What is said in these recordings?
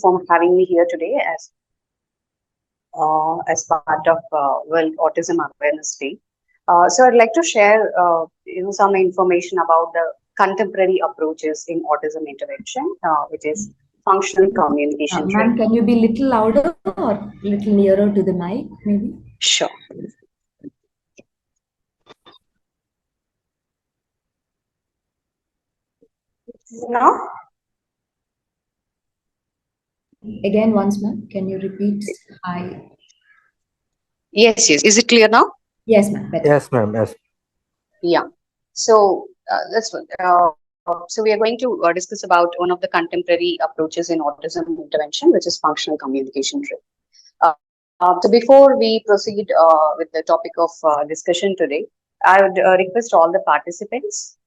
for having me here today as part of World Autism Awareness Day. So I'd like to share some information about the contemporary approaches in autism intervention, which is functional communication. Ma'am, can you be a little louder or a little nearer to the mic, maybe? Sure. Now? Again, once, ma'am. Can you repeat? Hi. Yes. Is it clear now? Yes, ma'am. Yes, ma'am. Yes. Yeah. So that's what. So we are going to discuss about one of the contemporary approaches in autism intervention, which is functional communication drill. So before we proceed with the topic of discussion today, I would request all the participants.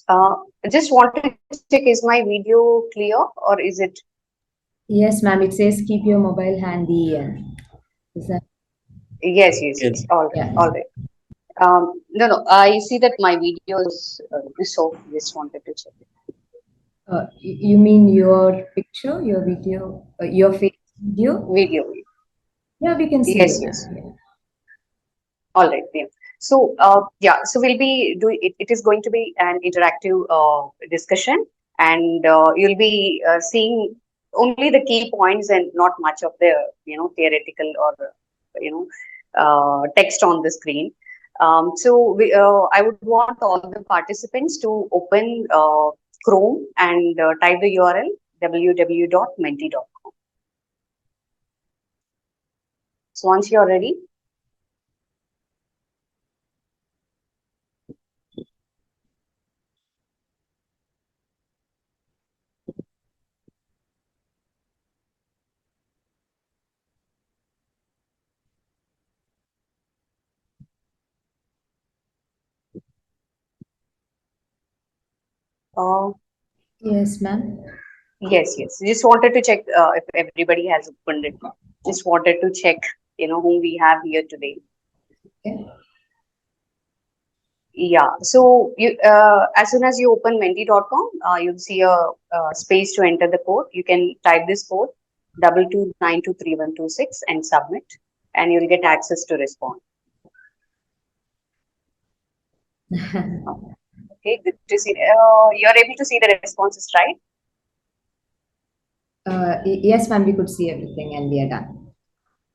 I just wanted to check, is my video clear or is it? Yes, ma'am. It says keep your mobile handy. Is that? Yes. All right. Yeah. All right. No. I see that my video is so just wanted to check. You mean your picture, your video, your face video? Video. Yeah, we can see. Yes. Yeah. All right. Yeah. So so we'll be doing it. It is going to be an interactive discussion, and you'll be seeing only the key points and not much of the theoretical or text on the screen. I would want all the participants to open Chrome and type the URL www.menti.com. So once you're ready. Yes, ma'am. Yes. Just wanted to check if everybody has opened it. Just wanted to check, whom we have here today. Okay. Yeah. So you, as soon as you open menti.com, you'll see a space to enter the code. You can type this code 22923126 and submit, and you'll get access to respond. Okay. Good to see. You're able to see the responses, right? Yes, ma'am. We could see everything, and we are done.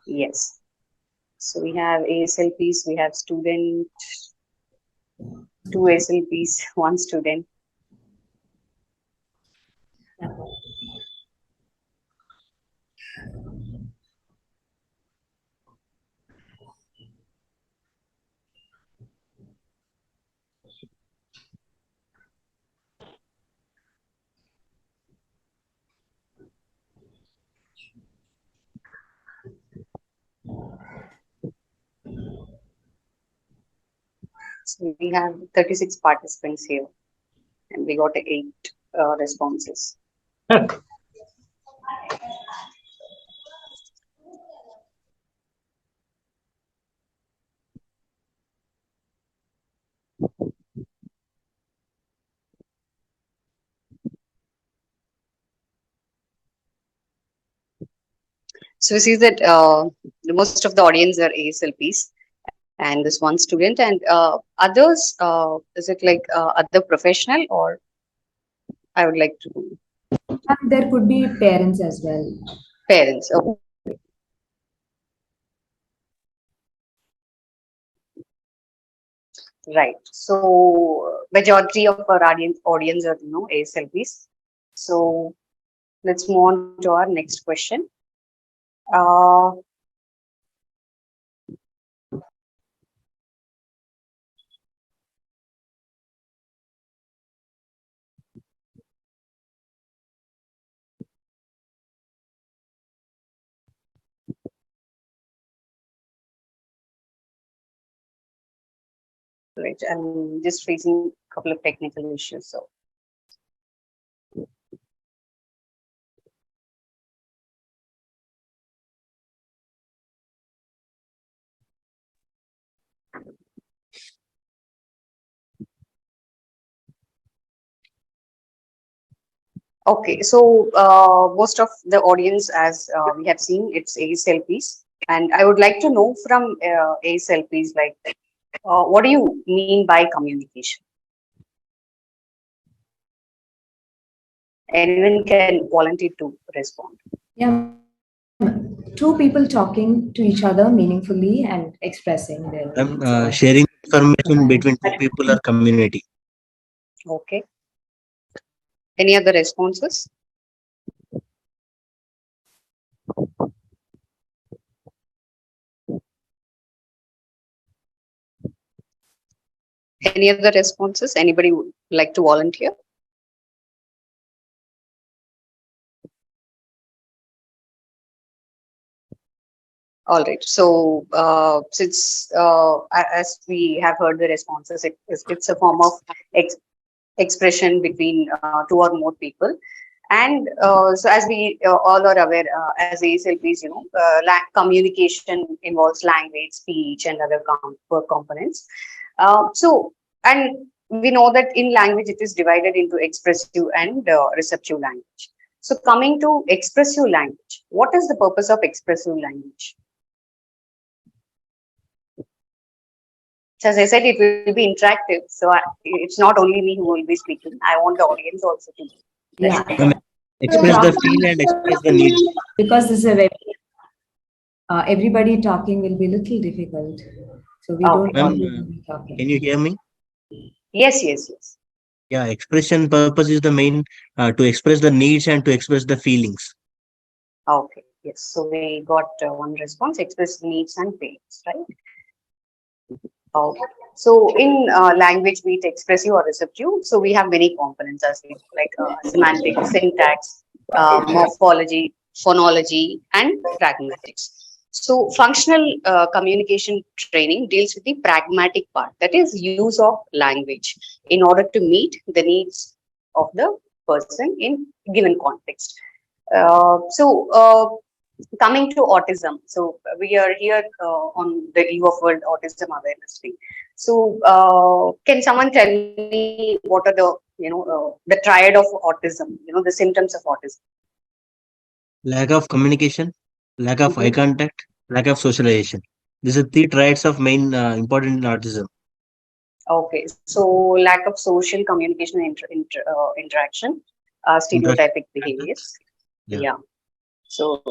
Yes. So we have ASLPs, we have student, 2 ASLPs, 1 student. So we have 36 participants here, and we got 8 responses. So we see that the most of the audience are ASLPs, and this one student, and others. Is it like other professional, or I would like to? There could be parents as well. Parents. Okay. Right. So majority of our audience are ASLPs. So let's move on to our next question. Right. I'm just facing a couple of technical issues. So. Okay, so most of the audience, as we have seen, it's ASLPs, and I would like to know from ASLPs, like, what do you mean by communication? Anyone can volunteer to respond. Yeah, two people talking to each other meaningfully and expressing their needs or Sharing information between two desires. people or community. Okay. Any other responses? Any other responses? Anybody would like to volunteer? All right. So, since as we have heard the responses, it's a form of ex expression between two or more people. And so, as we all are aware, as ASLPs, communication involves language, speech, and other components. So, and we know that in language it is divided into expressive and receptive language. So, coming to expressive language, what is the purpose of expressive language? So as I said, it will be interactive. So it's not only me who will be speaking. I want the audience also to Yeah, listen. Express the feel and express the needs. because this is a very everybody talking will be little difficult. So we don't Okay. Ma'am, want to be can talking. you hear me? Yes, yes, yes. Yeah, expression purpose is the main to express the needs and to express the feelings. Okay. Yes. So we got one response: express needs and feelings, right? Okay. So in language, be it expressive or receptive, so we have many components as we like semantics, syntax, morphology, phonology, and pragmatics. So functional communication training deals with the pragmatic part, that is use of language in order to meet the needs of the person in given context. Coming to autism, so we are here on the eve of World Autism Awareness Day. So, can someone tell me what are the the triad of autism? The symptoms of autism. Lack of communication, lack of eye Mhm. contact, lack of socialization. These are three traits of main important in autism. Okay, so lack of social communication and interaction, Interest. stereotypic behaviors. Yeah. Yeah. So,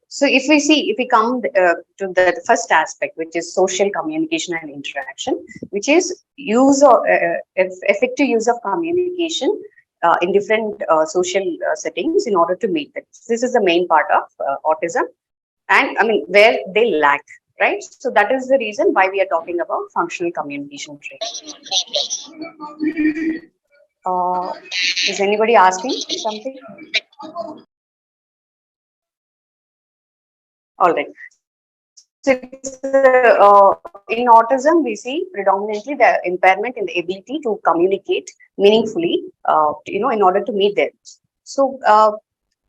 so if we come to the first aspect, which is social communication and interaction, which is use of effective use of communication in different social settings in order to meet them. This is the main part of autism, and I mean where they lack, right? So that is the reason why we are talking about functional communication training. Uh, is anybody asking something? All right. So it's in autism, we see predominantly the impairment in the ability to communicate meaningfully, in order to meet their needs. So,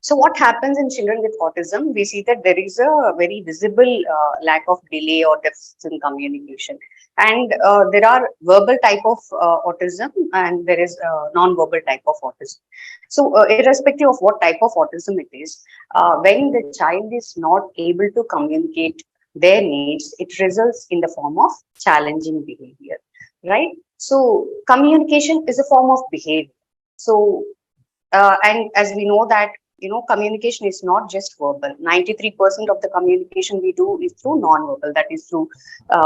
so what happens in children with autism? We see that there is a very visible lack of delay or deficits in communication, and there are verbal type of autism, and there is non-verbal type of autism. So, irrespective of what type of autism it is, when the child is not able to communicate their needs, it results in the form of challenging behavior, right? So, communication is a form of behavior. So, and as we know that, communication is not just verbal. 93% of the communication we do is through non-verbal, that is through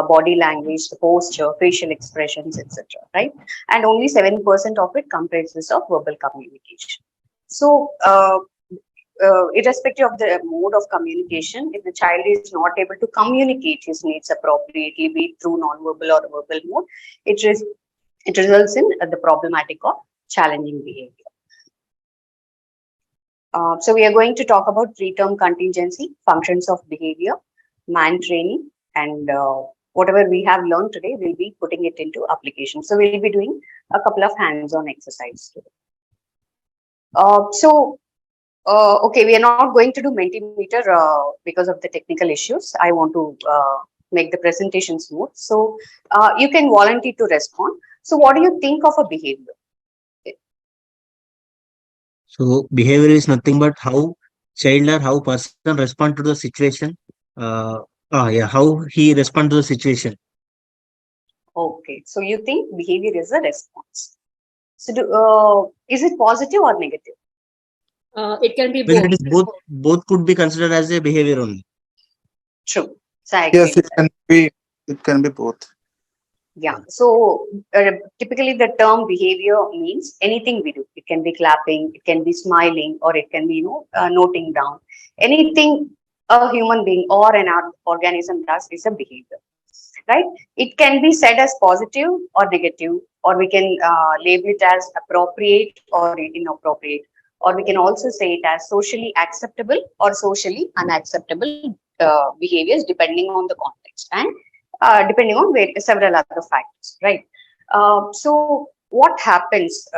body language, the posture, facial expressions, etc., right? And only 7% of it comprises of verbal communication. So, irrespective of the mode of communication, if the child is not able to communicate his needs appropriately, be it through non-verbal or verbal mode, it results in the problematic of challenging behavior. So we are going to talk about preterm contingency, functions of behavior, man training, and whatever we have learned today, we'll be putting it into application. So we'll be doing a couple of hands-on exercises today. Okay, we are not going to do Mentimeter because of the technical issues. I want to make the presentation smooth. So you can volunteer to respond. So what do you think of a behavior? So behavior is nothing but how child or how person respond to the situation. Uh, how he respond to the situation. Okay, so you think behavior is a response. So is it positive or negative? It can be Well, both. it is both. Both could be considered as a behavior only. True. So I agree Yes, with that. it can be both. Yeah. So typically the term behavior means anything we do. It can be clapping, it can be smiling, or it can be, noting down. Anything a human being or an organism does is a behavior, right? It can be said as positive or negative, or we can label it as appropriate or inappropriate, or we can also say it as socially acceptable or socially unacceptable behaviors, depending on the context and depending on several other factors, right? So what happens,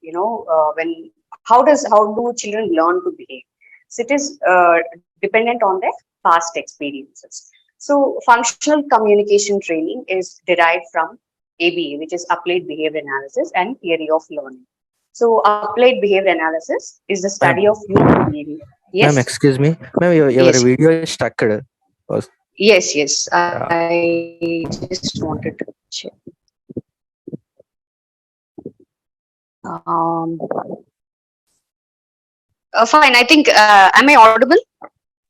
when how do children learn to behave? So it is dependent on their past experiences. So functional communication training is derived from ABA, which is Applied Behavior Analysis and Theory of Learning. So applied behavior analysis is the study of human behavior. Ma'am, Yes, excuse me. Ma'am, your yes, video is stuck. yes. I just wanted to check. Um, Fine. I think, am I audible?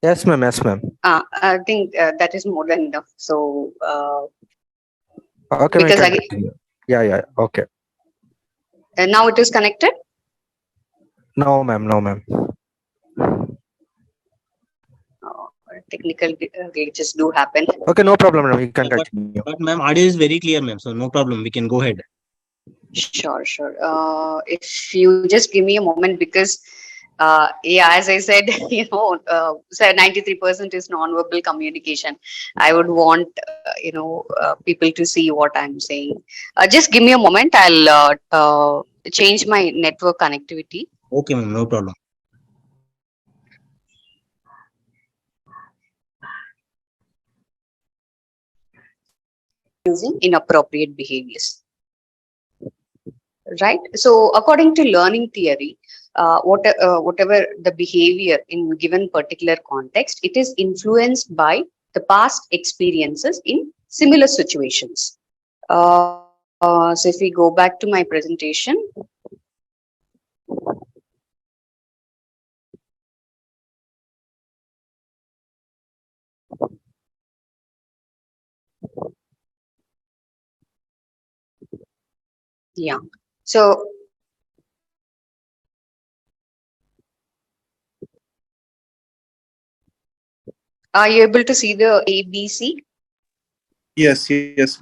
Yes, ma'am. Yes, ma'am. I think that is more than enough. So, Okay, ma'am. because Continue. Yeah. Okay. now it is connected. No, ma'am. No, ma'am. Uh, Technical glitches do happen. Okay, no problem, ma'am. You can But continue. ma'am, audio is very clear, ma'am. So no problem. We can go ahead. Sure. If you just give me a moment, because as I said, so 93% is non-verbal communication. I would want people to see what I'm saying. Just give me a moment. I'll change my network connectivity. Okay, ma'am. No problem. Using inappropriate behaviors. Right. So according to learning theory, whatever the behavior in given particular context, it is influenced by the past experiences in similar situations. So if we go back to my presentation. Yeah. So are you able to see the ABC? Yes. Yes.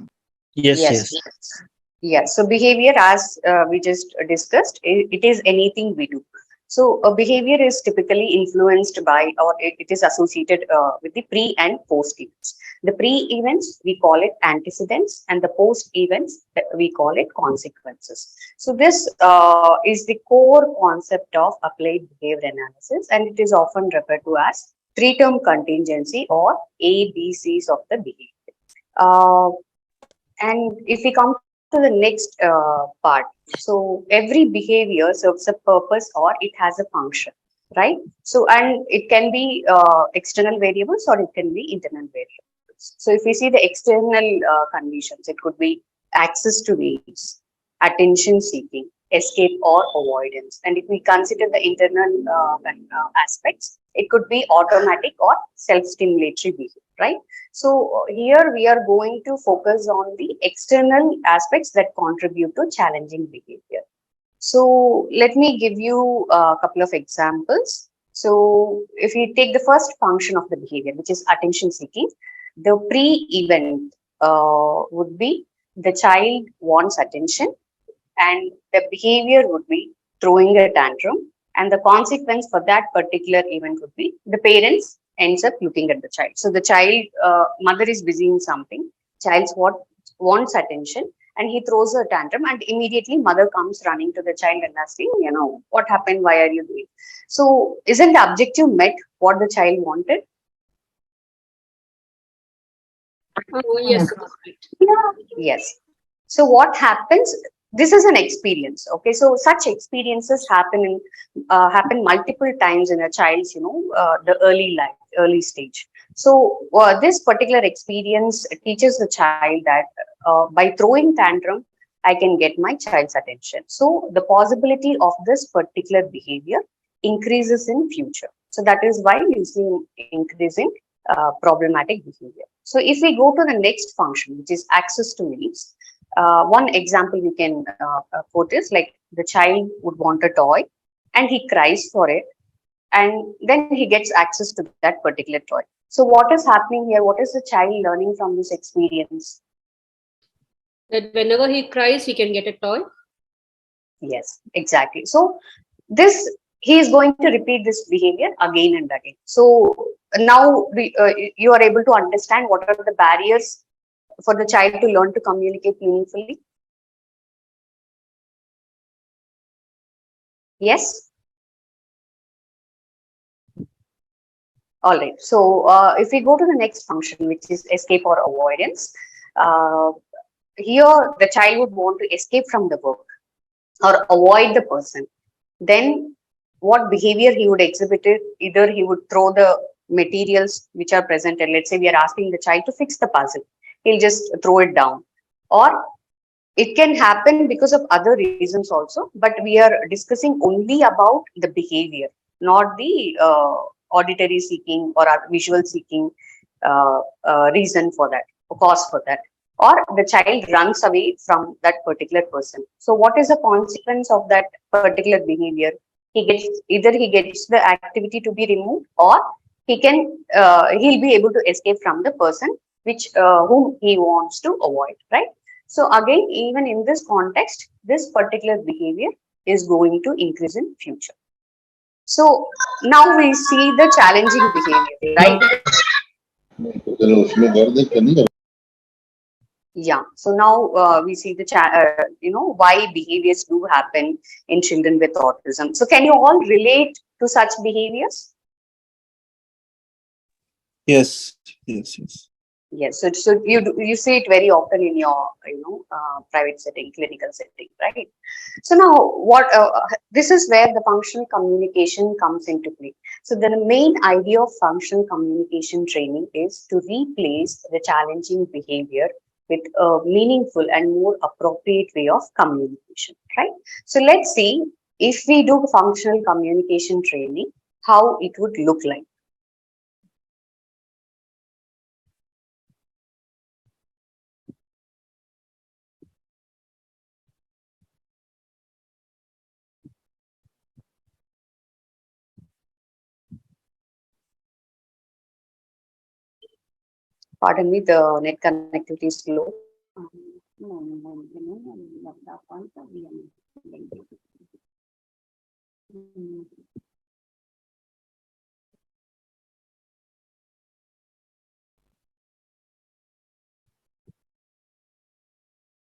Yes. So behavior, as we just discussed, it is anything we do. So a behavior is typically influenced by, or it is associated with the pre and post events. The pre events, we call it antecedents, and the post events, we call it consequences. So this is the core concept of applied behavior analysis, and it is often referred to as three-term contingency or ABCs of the behavior. And if we come to the next part, so every behavior serves a purpose or it has a function, right? So, and it can be external variables or it can be internal variables. So, if we see the external conditions, it could be access to needs, attention seeking, escape or avoidance. And if we consider the internal aspects, it could be automatic or self-stimulatory behavior, right? So here we are going to focus on the external aspects that contribute to challenging behavior. So let me give you a couple of examples. So if you take the first function of the behavior, which is attention seeking, the pre-event would be the child wants attention, and the behavior would be throwing a tantrum, and the consequence for that particular event would be the parents ends up looking at the child. So the child, mother is busy in something, child's what wants attention, and he throws a tantrum, and immediately mother comes running to the child and asking, what happened, why are you doing? So isn't the objective met, what the child wanted? Yes. Yes. So what happens this is an experience. Okay, so such experiences happen multiple times in a child's, the early stage. So this particular experience teaches the child that by throwing tantrum, I can get my child's attention. So the possibility of this particular behavior increases in future. So that is why you see increasing problematic behavior. So if we go to the next function, which is access to needs, one example we can quote is like the child would want a toy and he cries for it, and then he gets access to that particular toy. So what is happening here? What is the child learning from this experience? That whenever he cries, he can get a toy. Yes, exactly. So he is going to repeat this behavior again and again. So now you are able to understand what are the barriers for the child to learn to communicate meaningfully. Yes. All right. So if we go to the next function, which is escape or avoidance, here the child would want to escape from the work or avoid the person. Then what behavior he would exhibit it? Either he would throw the materials which are presented. Let's say we are asking the child to fix the puzzle. He'll just throw it down. Or it can happen because of other reasons also, but we are discussing only about the behavior, not the auditory seeking or visual seeking reason for that, or cause for that. Or the child runs away from that particular person. So what is the consequence of that particular behavior? Either he gets the activity to be removed, or he'll be able to escape from the person whom he wants to avoid, right? So again, even in this context, this particular behavior is going to increase in future. So now we see the challenging behavior, right? Yeah. So now we see the why behaviors do happen in children with autism. So can you all relate to such behaviors? Yes, yes, yes. Yes. So you see it very often in your private setting, clinical setting, right? So now this is where the functional communication comes into play. So the main idea of functional communication training is to replace the challenging behavior with a meaningful and more appropriate way of communication, right? So let's see, if we do functional communication training, how it would look like. Pardon me, the net connectivity is slow.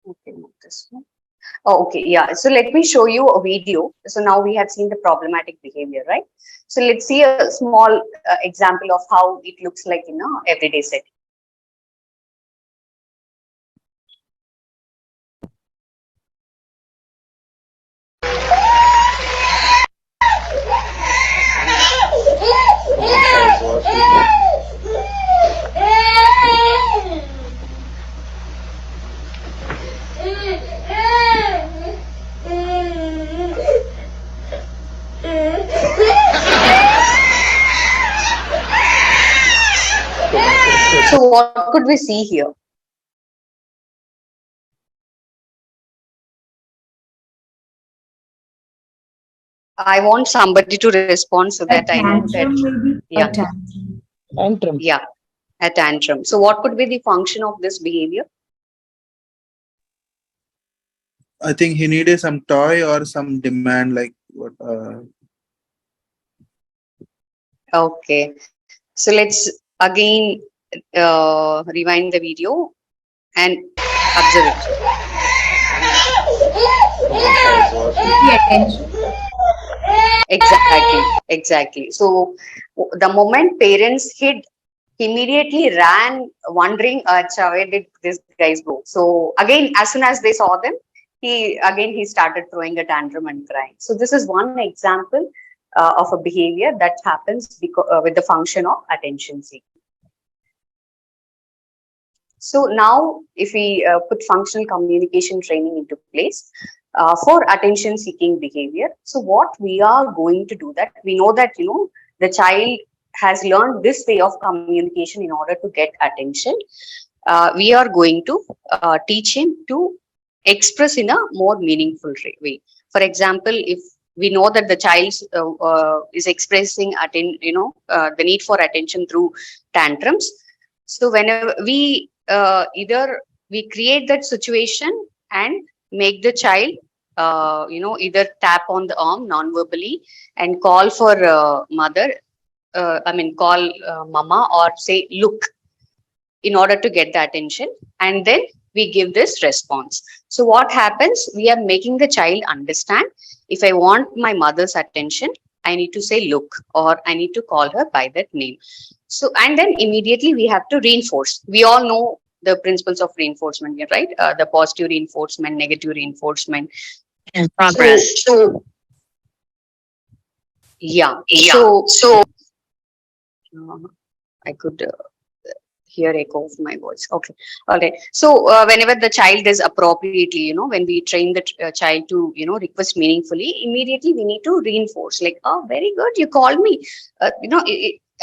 Okay, not this one. Oh, okay, yeah. So let me show you a video. So now we have seen the problematic behavior, right? So let's see a small example of how it looks like in a everyday setting. So what could we see here? I want somebody to respond so that I know that. Maybe Yeah. a tantrum. Tantrum. Yeah, a tantrum. So what could be the function of this behavior? I think he needed some toy or some demand, like what? Okay. So let's again rewind the video and observe it. Exactly. So the moment parents hid, immediately ran wondering, where did these guys go? So again, as soon as they saw them, he started throwing a tantrum and crying. So this is one example of a behavior that happens with the function of attention seeking. So now if we put functional communication training into place for attention seeking behavior, so what we are going to do, that we know that, the child has learned this way of communication in order to get attention. We are going to teach him to express in a more meaningful way. For example, if we know that the child is expressing the need for attention through tantrums, so whenever we either we create that situation and make the child either tap on the arm non-verbally and call for mother, call mama, or say look, in order to get the attention, and then we give this response. So what happens, we are making the child understand, if I want my mother's attention, I need to say look, or I need to call her by that name. So, and then immediately we have to reinforce. We all know the principles of reinforcement, right? The positive reinforcement, negative reinforcement. In progress. So I could hear echo of my voice. Okay. All right. So whenever the child does appropriately, when we train the child to, request meaningfully, immediately we need to reinforce, like, oh, very good, you called me.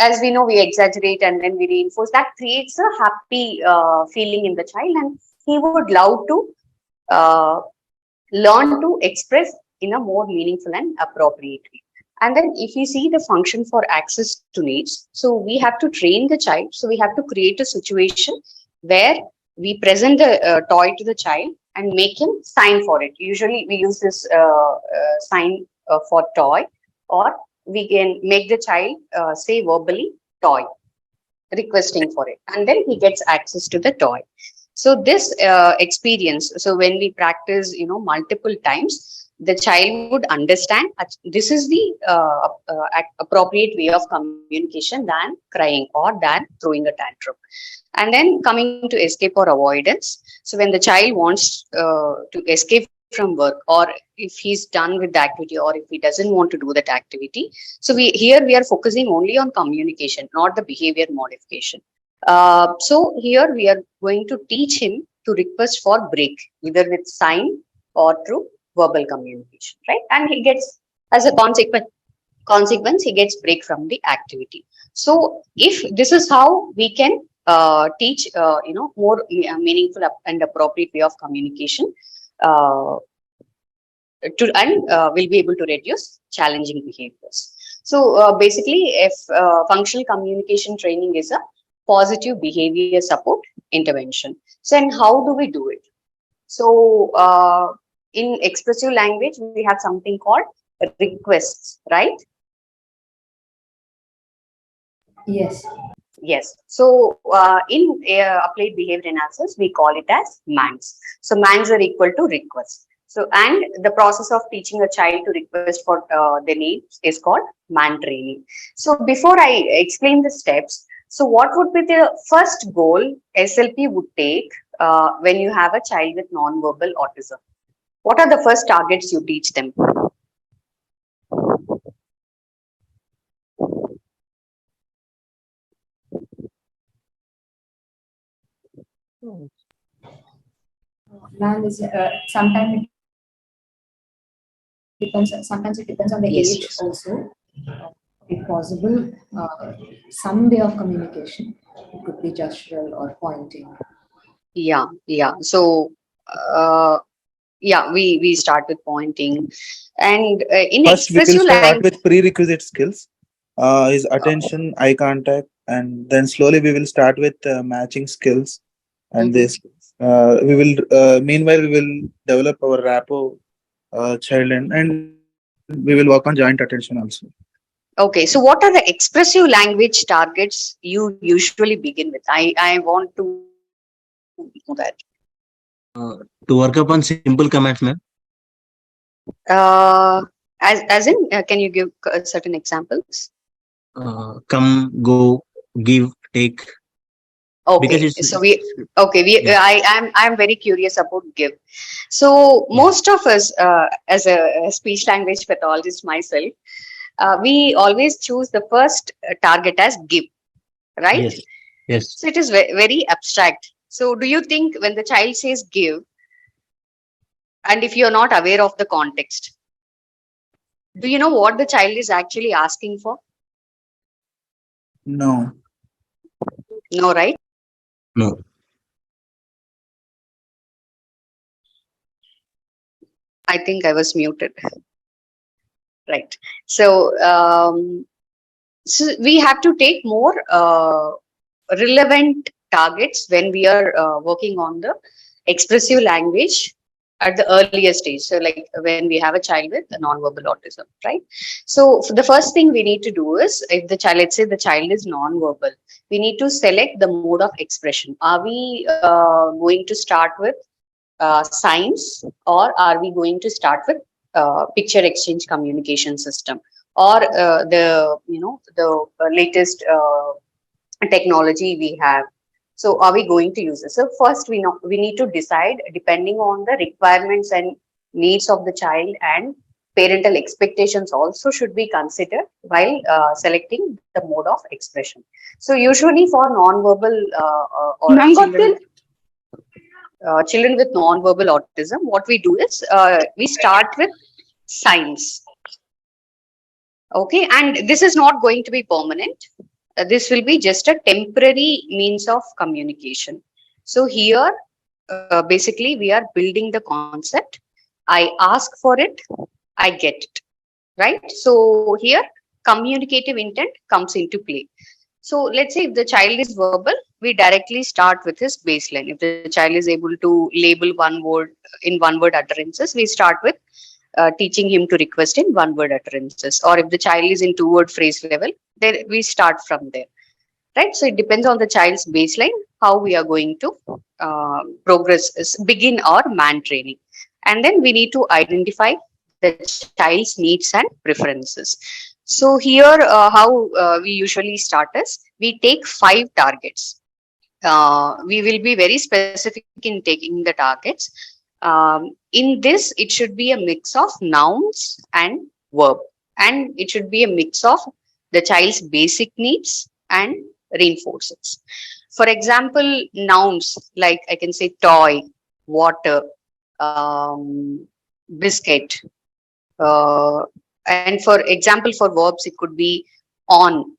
As we know, we exaggerate and then we reinforce. That creates a happy feeling in the child, and he would love to learn to express in a more meaningful and appropriate way. And then if we see the function for access to needs, so we have to train the child. So we have to create a situation where we present the toy to the child and make him sign for it. Usually we use this sign for toy, or we can make the child say verbally toy, requesting for it, and then he gets access to the toy. So this experience, so when we practice, multiple times, the child would understand this is the appropriate way of communication than crying or than throwing a tantrum. And then coming to escape or avoidance. So when the child wants to escape from work, or if he's done with the activity, or if he doesn't want to do that activity, so we are focusing only on communication, not the behavior modification. So here we are going to teach him to request for break, either with sign or through verbal communication, right? And he gets, as a consequence, he gets break from the activity. So if this is how we can teach, more meaningful and appropriate way of communication, we'll be able to reduce challenging behaviors. So basically, if functional communication training is a positive behavior support intervention. So, and how do we do it? So in expressive language, we have something called requests, right? Yes. Yes. So in applied behavior analysis, we call it as MANs. So MANs are equal to requests. So, and the process of teaching a child to request for their needs is called MAN training. So before I explain the steps, so what would be the first goal SLP would take when you have a child with non-verbal autism? What are the first targets you teach them? Land is sometimes it depends. Sometimes it depends on the age also. If possible, some way of communication. It could be gestural or pointing. Yeah. So we start with pointing, and in First we will expressive start language, with prerequisite skills, is attention, eye contact, and then slowly we will start with matching skills, and this we will meanwhile we will develop our rapport child, and we will work on joint attention also. Okay, so what are the expressive language targets you usually begin with? I want to know that. To work upon simple commands, ma'am. As in, can you give certain examples? Come, go, give, take. Because Okay, it's so yeah, I'm very curious about give. So most of us, as a speech language pathologist myself, we always choose the first target as give, right? yes, yes. So it is very abstract. So do you think when the child says give, and if you're not aware of the context, do you know what the child is actually asking for? No. No, right? No. I think I was muted. Right. So, so we have to take more relevant targets when we are working on the expressive language at the earlier stage. So, like when we have a child with a non-verbal autism, right? So, the first thing we need to do is, if the child, let's say the child is non-verbal, we need to select the mode of expression. Are we going to start with signs, or are we going to start with picture exchange communication system, or the latest technology we have? So are we going to use it? So first we need to decide depending on the requirements and needs of the child, and parental expectations also should be considered while selecting the mode of expression. So usually for non-verbal or children with non-verbal autism, what we do is we start with signs. Okay, and this is not going to be permanent. This will be just a temporary means of communication. So here, basically, we are building the concept. I ask for it, I get it, right? So here, communicative intent comes into play. So let's say if the child is verbal, we directly start with his baseline. If the child is able to label one word in one word utterances, we start with teaching him to request in one word utterances. Or if the child is in two word phrase level, then we start from there, right? So it depends on the child's baseline how we are going to progress, begin our man training. And then we need to identify the child's needs and preferences. So here, how we usually start is we take 5 targets. We will be very specific in taking the targets. In this, it should be a mix of nouns and verb, and it should be a mix of the child's basic needs and reinforces. For example, nouns like I can say toy, water, biscuit, uh, and for example, for verbs, it could be on,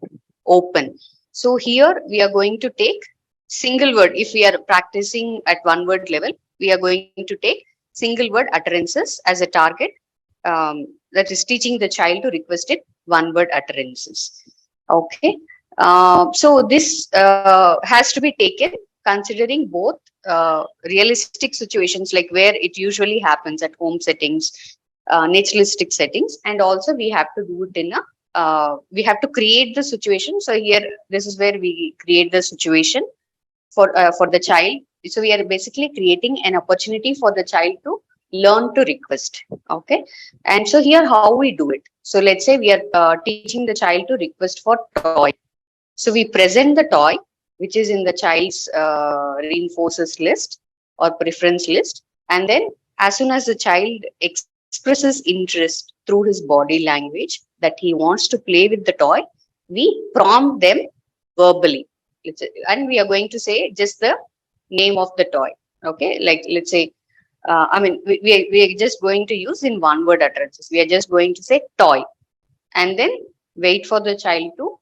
open. So here we are going to take single word. If we are practicing at one word level, we are going to take single word utterances as a target. That is teaching the child to request it one word utterances. Okay. So this has to be taken considering both realistic situations, like where it usually happens at home settings, naturalistic settings, and also we have to do it in a we have to create the situation. So here, this is where we create the situation for the child. So we are basically creating an opportunity for the child to learn to request. Okay, and so here how we do it. So let's say we are teaching the child to request for toy. So we present the toy, which is in the child's reinforces list or preference list, and then as soon as the child expresses interest through his body language that he wants to play with the toy, we prompt them verbally. And we are going to say just the name of the toy. Okay, like let's say, I mean, we are just going to use in one word utterances. We are just going to say toy, and then wait for the child to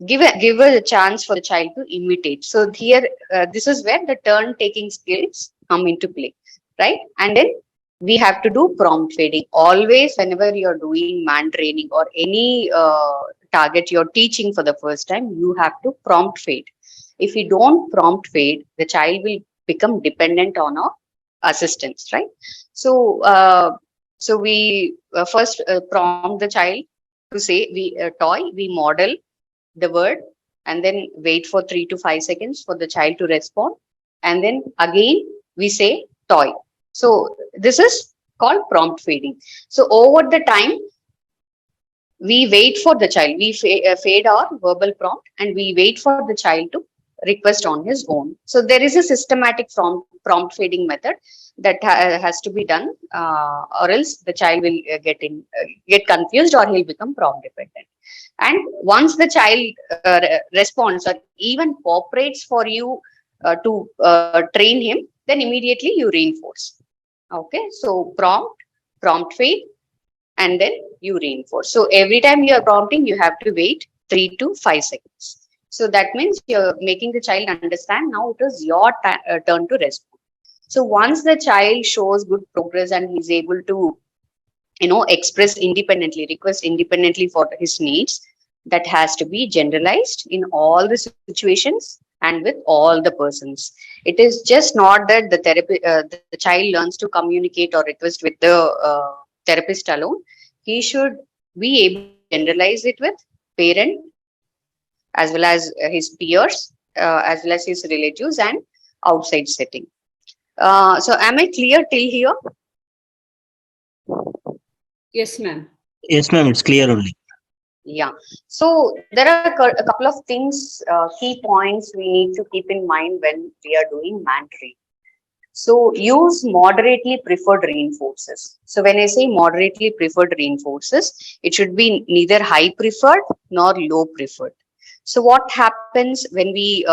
give a chance for the child to imitate. So here, this is where the turn taking skills come into play, right? And then we have to do prompt feeding. Always, whenever you're doing man training or any target you're teaching for the first time, you have to prompt feed. If you don't prompt feed, the child will become dependent on our assistance, right? So, so we first prompt the child to say we toy. We model the word, and then wait for 3 to 5 seconds for the child to respond, and then again we say toy. So this is called prompt feeding. So over the time, we wait for the child. We fade our verbal prompt, and we wait for the child to request on his own. So there is a systematic prompt feeding method that has to be done, or else the child will get confused, or he'll become prompt dependent. And once the child responds or even cooperates for you to train him, then immediately you reinforce. Okay, so prompt feed, and then you reinforce. So every time you are prompting, you have to wait 3 to 5 seconds. So that means you're making the child understand now it is your turn to respond. So once the child shows good progress and he's able to, express independently, request independently for his needs, that has to be generalized in all the situations and with all the persons. It is just not that the child learns to communicate or request with the therapist alone. He should be able to generalize it with parent, as well as his peers, as well as his relatives and outside setting. So am I clear till here? Yes, ma'am. Yes, ma'am, it's clear only. Yeah. So there are a couple of things, key points we need to keep in mind when we are doing mandatory. So use moderately preferred reinforcers. So when I say moderately preferred reinforcers, it should be neither high preferred nor low preferred. So what happens when we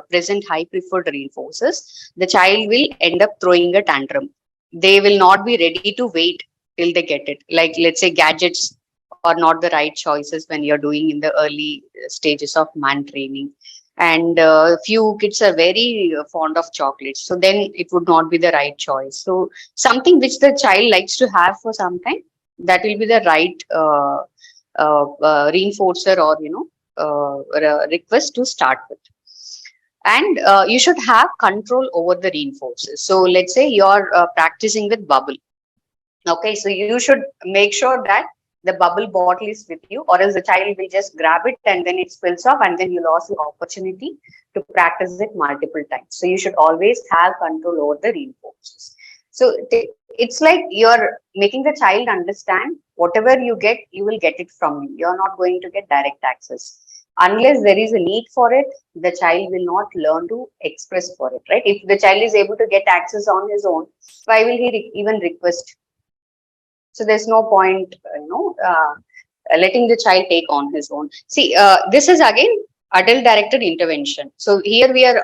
present high preferred reinforcers? The child will end up throwing a tantrum. They will not be ready to wait till they get it. Like, let's say, gadgets are not the right choices when you're doing in the early stages of man training. And few kids are very fond of chocolates, so then it would not be the right choice. So something which the child likes to have for some time, that will be the right reinforcer, or request to start with. And you should have control over the reinforcers. So let's say you're practicing with bubble. Okay, so you should make sure that the bubble bottle is with you, or else the child will just grab it and then it spills off, and then you lost the opportunity to practice it multiple times. So you should always have control over the reinforcers. So it's like you're making the child understand whatever you get, you will get it from me. You're not going to get direct access. Unless there is a need for it, the child will not learn to express for it, right? If the child is able to get access on his own, why will he even request? So there's no point, letting the child take on his own. See, this is again adult-directed intervention. So here we are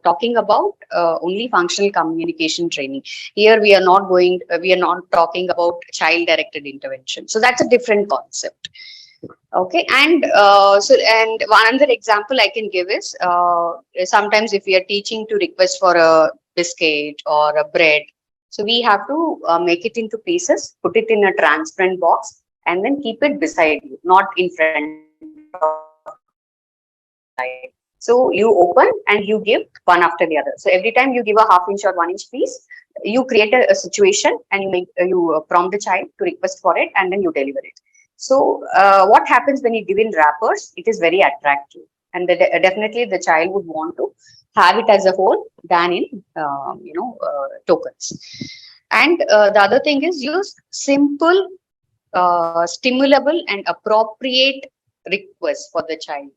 talking about only functional communication training. Here we are not talking about child-directed intervention. So that's a different concept. Okay, and one other example I can give is sometimes if we are teaching to request for a biscuit or a bread, so we have to make it into pieces, put it in a transparent box, and then keep it beside you, not in front of you. So you open and you give one after the other. So every time you give a half-inch or 1-inch piece, you create a situation and you prompt the child to request for it, and then you deliver it. So what happens when you give in wrappers? It is very attractive, and definitely the child would want to have it as a whole than in tokens. And the other thing is use simple, stimulable and appropriate requests for the child.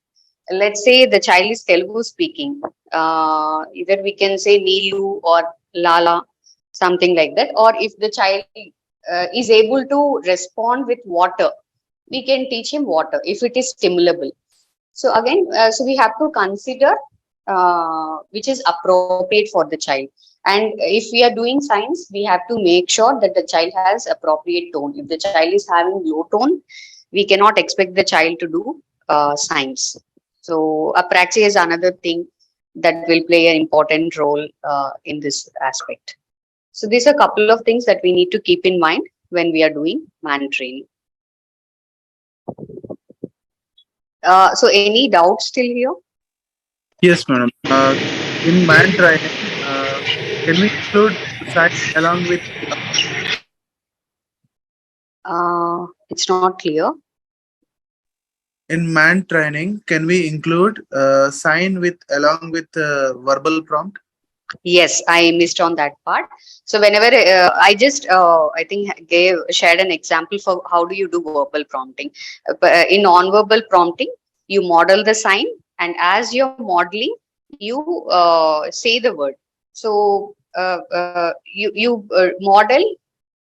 Let's say the child is Telugu speaking. Either we can say Neelu or Lala, something like that. Or if the child is able to respond with water, we can teach him water if it is stimulable. So again, so we have to consider which is appropriate for the child. And if we are doing science, we have to make sure that the child has appropriate tone. If the child is having low tone, we cannot expect the child to do science. So apraxia is another thing that will play an important role in this aspect. So these are a couple of things that we need to keep in mind when we are doing man training. So any doubts still here? Yes, madam. In man training, can we include science along with? It's not clear. In man training, can we include sign with along with verbal prompt? Yes, I missed on that part. So whenever I just, I think shared an example for how do you do verbal prompting. In non-verbal prompting, you model the sign, and as you're modeling, you say the word. So you model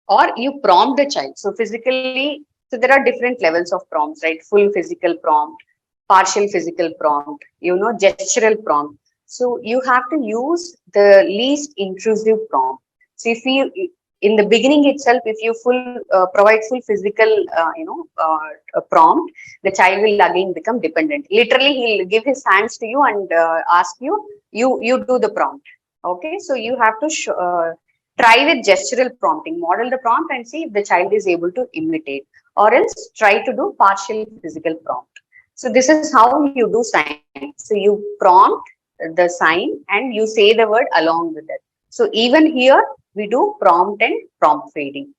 or you prompt the child. So physically, so there are different levels of prompts, right? Full physical prompt, partial physical prompt, gestural prompt. So you have to use the least intrusive prompt. So if you, in the beginning itself, if you provide full physical, prompt, the child will again become dependent. Literally, he'll give his hands to you and ask you, you do the prompt. Okay, so you have to try with gestural prompting, model the prompt and see if the child is able to imitate, or else try to do partial physical prompt. So this is how you do sign. So you prompt the sign and you say the word along with it. So even here we do prompt and prompt fading.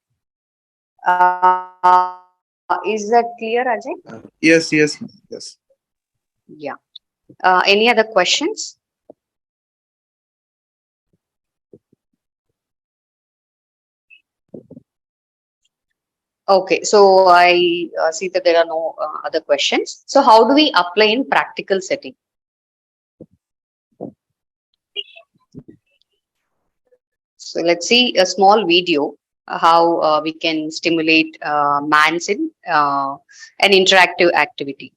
Is that clear, Ajay? Yes, yes, yes. Yeah. Any other questions? Okay, so I see that there are no other questions. So how do we apply in practical setting? So let's see a small video how we can stimulate minds in an interactive activity.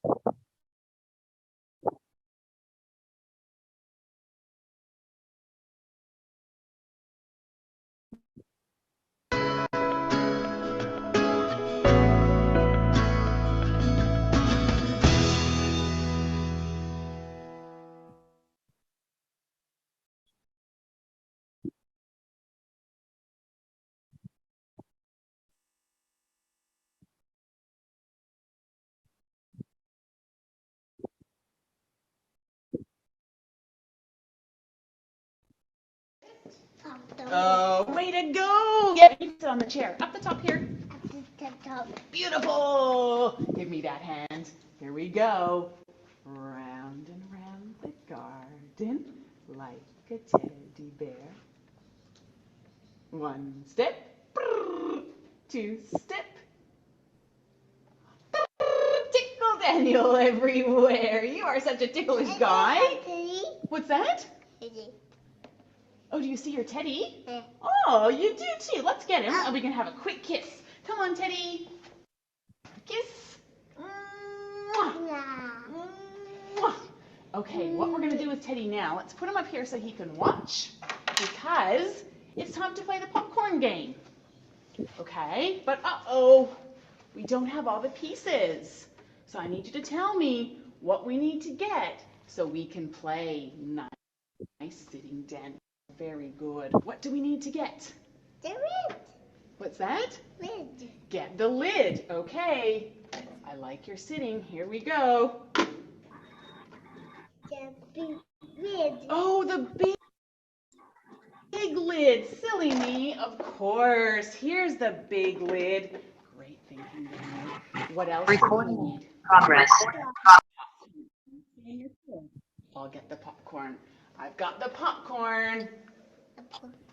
Oh, way to go! Yeah, you sit on the chair. Up the top here. Beautiful! Give me that hand. Here we go. Round and round the garden like a teddy bear. One step, two step. Tickle Daniel everywhere. You are such a ticklish guy. What's that? Oh, do you see your teddy? Yeah. Oh, you do too. Let's get him and we can have a quick kiss. Come on, Teddy. Kiss. Mwah. Mwah. Okay, what we're going to do with Teddy now, let's put him up here so he can watch, because it's time to play the popcorn game. Okay, but uh-oh, we don't have all the pieces. So I need you to tell me what we need to get so we can play. Nice sitting down. Very good. What do we need to get? The lid. What's that? Lid. Get the lid. Okay. I like your sitting. Here we go. The big lid. Oh, the big lid. Silly me. Of course. Here's the big lid. Great thinking, Daniel. What else do we need? Progress. I'll get the popcorn. I've got the popcorn.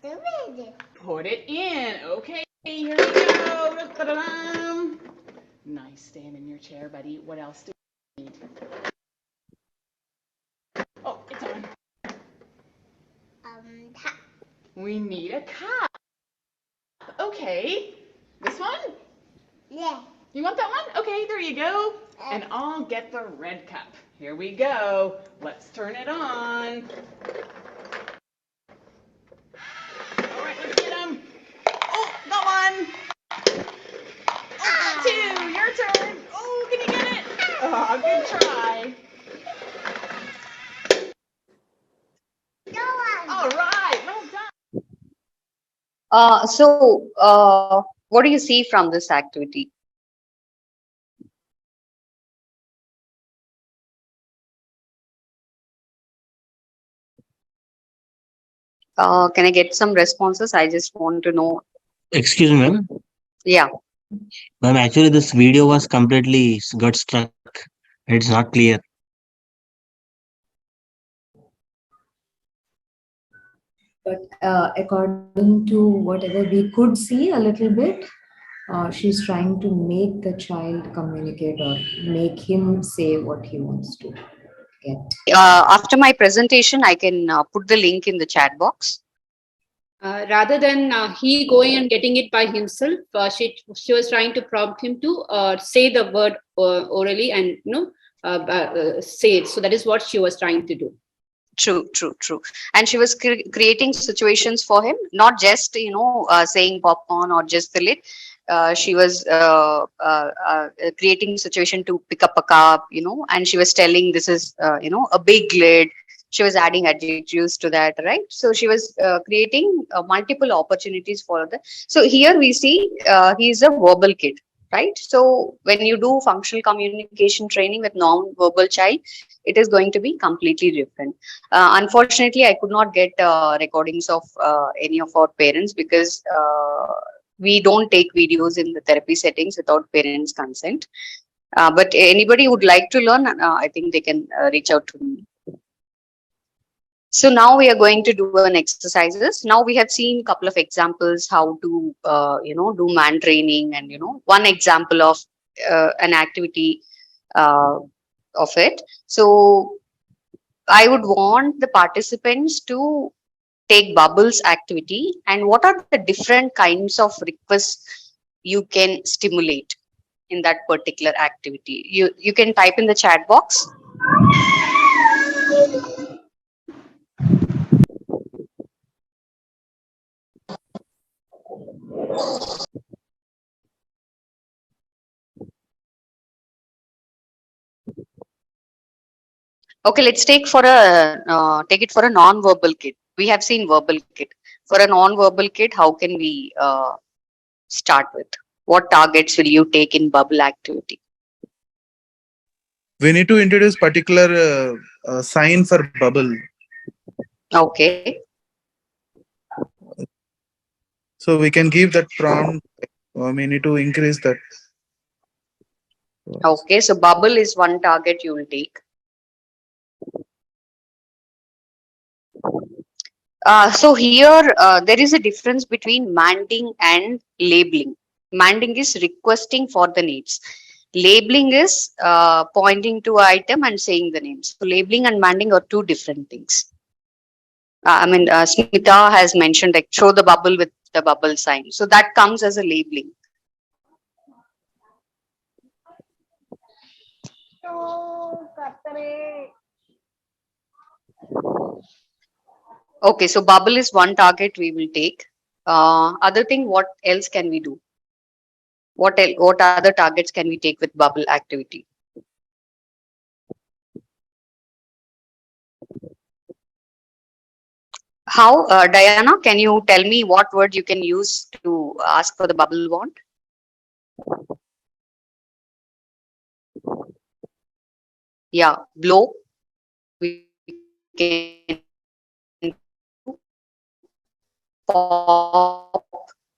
The lid. Put it in. Okay, here we go. Da-da-da-dum. Nice, stand in your chair, buddy. What else do we need? Oh, it's on. Cup. We need a cup. Okay. This one? Yeah. You want that one? Okay, there you go. And I'll get the red cup. Here we go. Let's turn it on. All right, let's get them. Oh, got one. Oh, got two. Your turn. Oh, can you get it? Oh, good try. Go on. All right, well done. So what do you see from this activity? Can I get some responses? I just want to know. Excuse me, ma'am. Yeah. Ma'am, actually, this video was completely got stuck. It's not clear. But according to whatever we could see a little bit, she's trying to make the child communicate or make him say what he wants to. get. After my presentation, I can put the link in the chat box. Rather than he going and getting it by himself, she was trying to prompt him to say the word orally and say it. So that is what she was trying to do. True. And she was creating situations for him, not just saying popcorn or just fill it. She was creating situation to pick up a cup, and she was telling this is a big lid. She was adding adjectives to that, right? So she was creating multiple opportunities for the. So here we see he is a verbal kid, right? So when you do functional communication training with non-verbal child, it is going to be completely different. Unfortunately, I could not get recordings of any of our parents because we don't take videos in the therapy settings without parents' consent. But anybody would like to learn, I think they can reach out to me. So now we are going to do an exercises. Now we have seen a couple of examples how to do man training, and one example of an activity of it. So I would want the participants to take bubbles activity, and what are the different kinds of requests you can stimulate in that particular activity. You can type in the chat box. Okay, let's take it for a non-verbal kid. We have seen verbal kid. For a non-verbal kid, how can we start with? What targets will you take in bubble activity? We need to introduce particular sign for bubble. Okay. So we can give that prompt. We need to increase that. Okay, so bubble is one target you will take. So here there is a difference between manding and labeling. Manding is requesting for the needs. Labeling is pointing to an item and saying the names. So labeling and manding are two different things. Smita has mentioned like show the bubble with the bubble sign. So that comes as a labeling. Okay, so bubble is one target we will take. Other thing, what else can we do? What other targets can we take with bubble activity? How, Diana, can you tell me what word you can use to ask for the bubble wand? Yeah, blow. We can pop.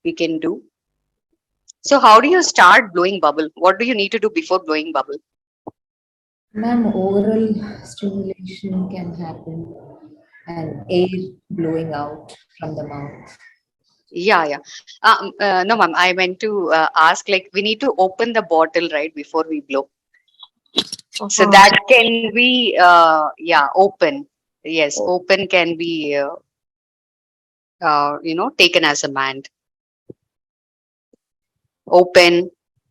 We can do. So how do you start blowing bubble? What do you need to do before blowing bubble? Ma'am, oral stimulation can happen and air blowing out from the mouth. Yeah. No, ma'am, I meant to ask, like, we need to open the bottle, right, before we blow. So that can be, open. Yes, open can be, taken as a mand. Open,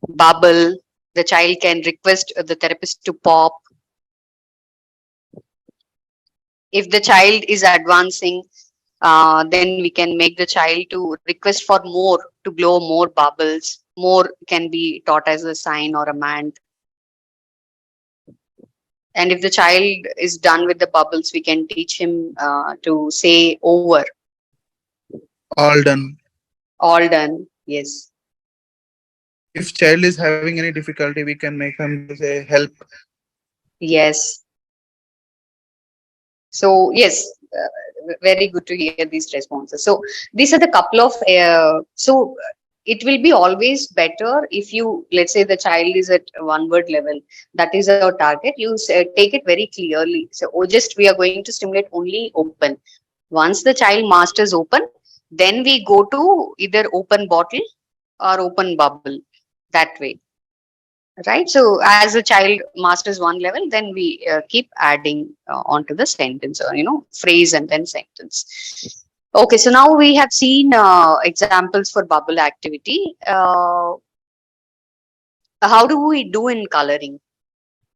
bubble. The child can request the therapist to pop. If the child is advancing, then we can make the child to request for more, to blow more bubbles. More can be taught as a sign or a mand. And if the child is done with the bubbles, we can teach him to say over. All done. All done. Yes. If child is having any difficulty, we can make them say help. Yes. So yes, very good to hear these responses. So these are the couple of it will be always better if you, let's say the child is at one word level, that is our target. You take it very clearly. So we are going to stimulate only open. Once the child masters open, then we go to either open bottle or open bubble, that way. right? So as the child masters one level, then we keep adding onto the sentence, or phrase and then sentence. Okay, so now we have seen examples for bubble activity. How do we do in coloring?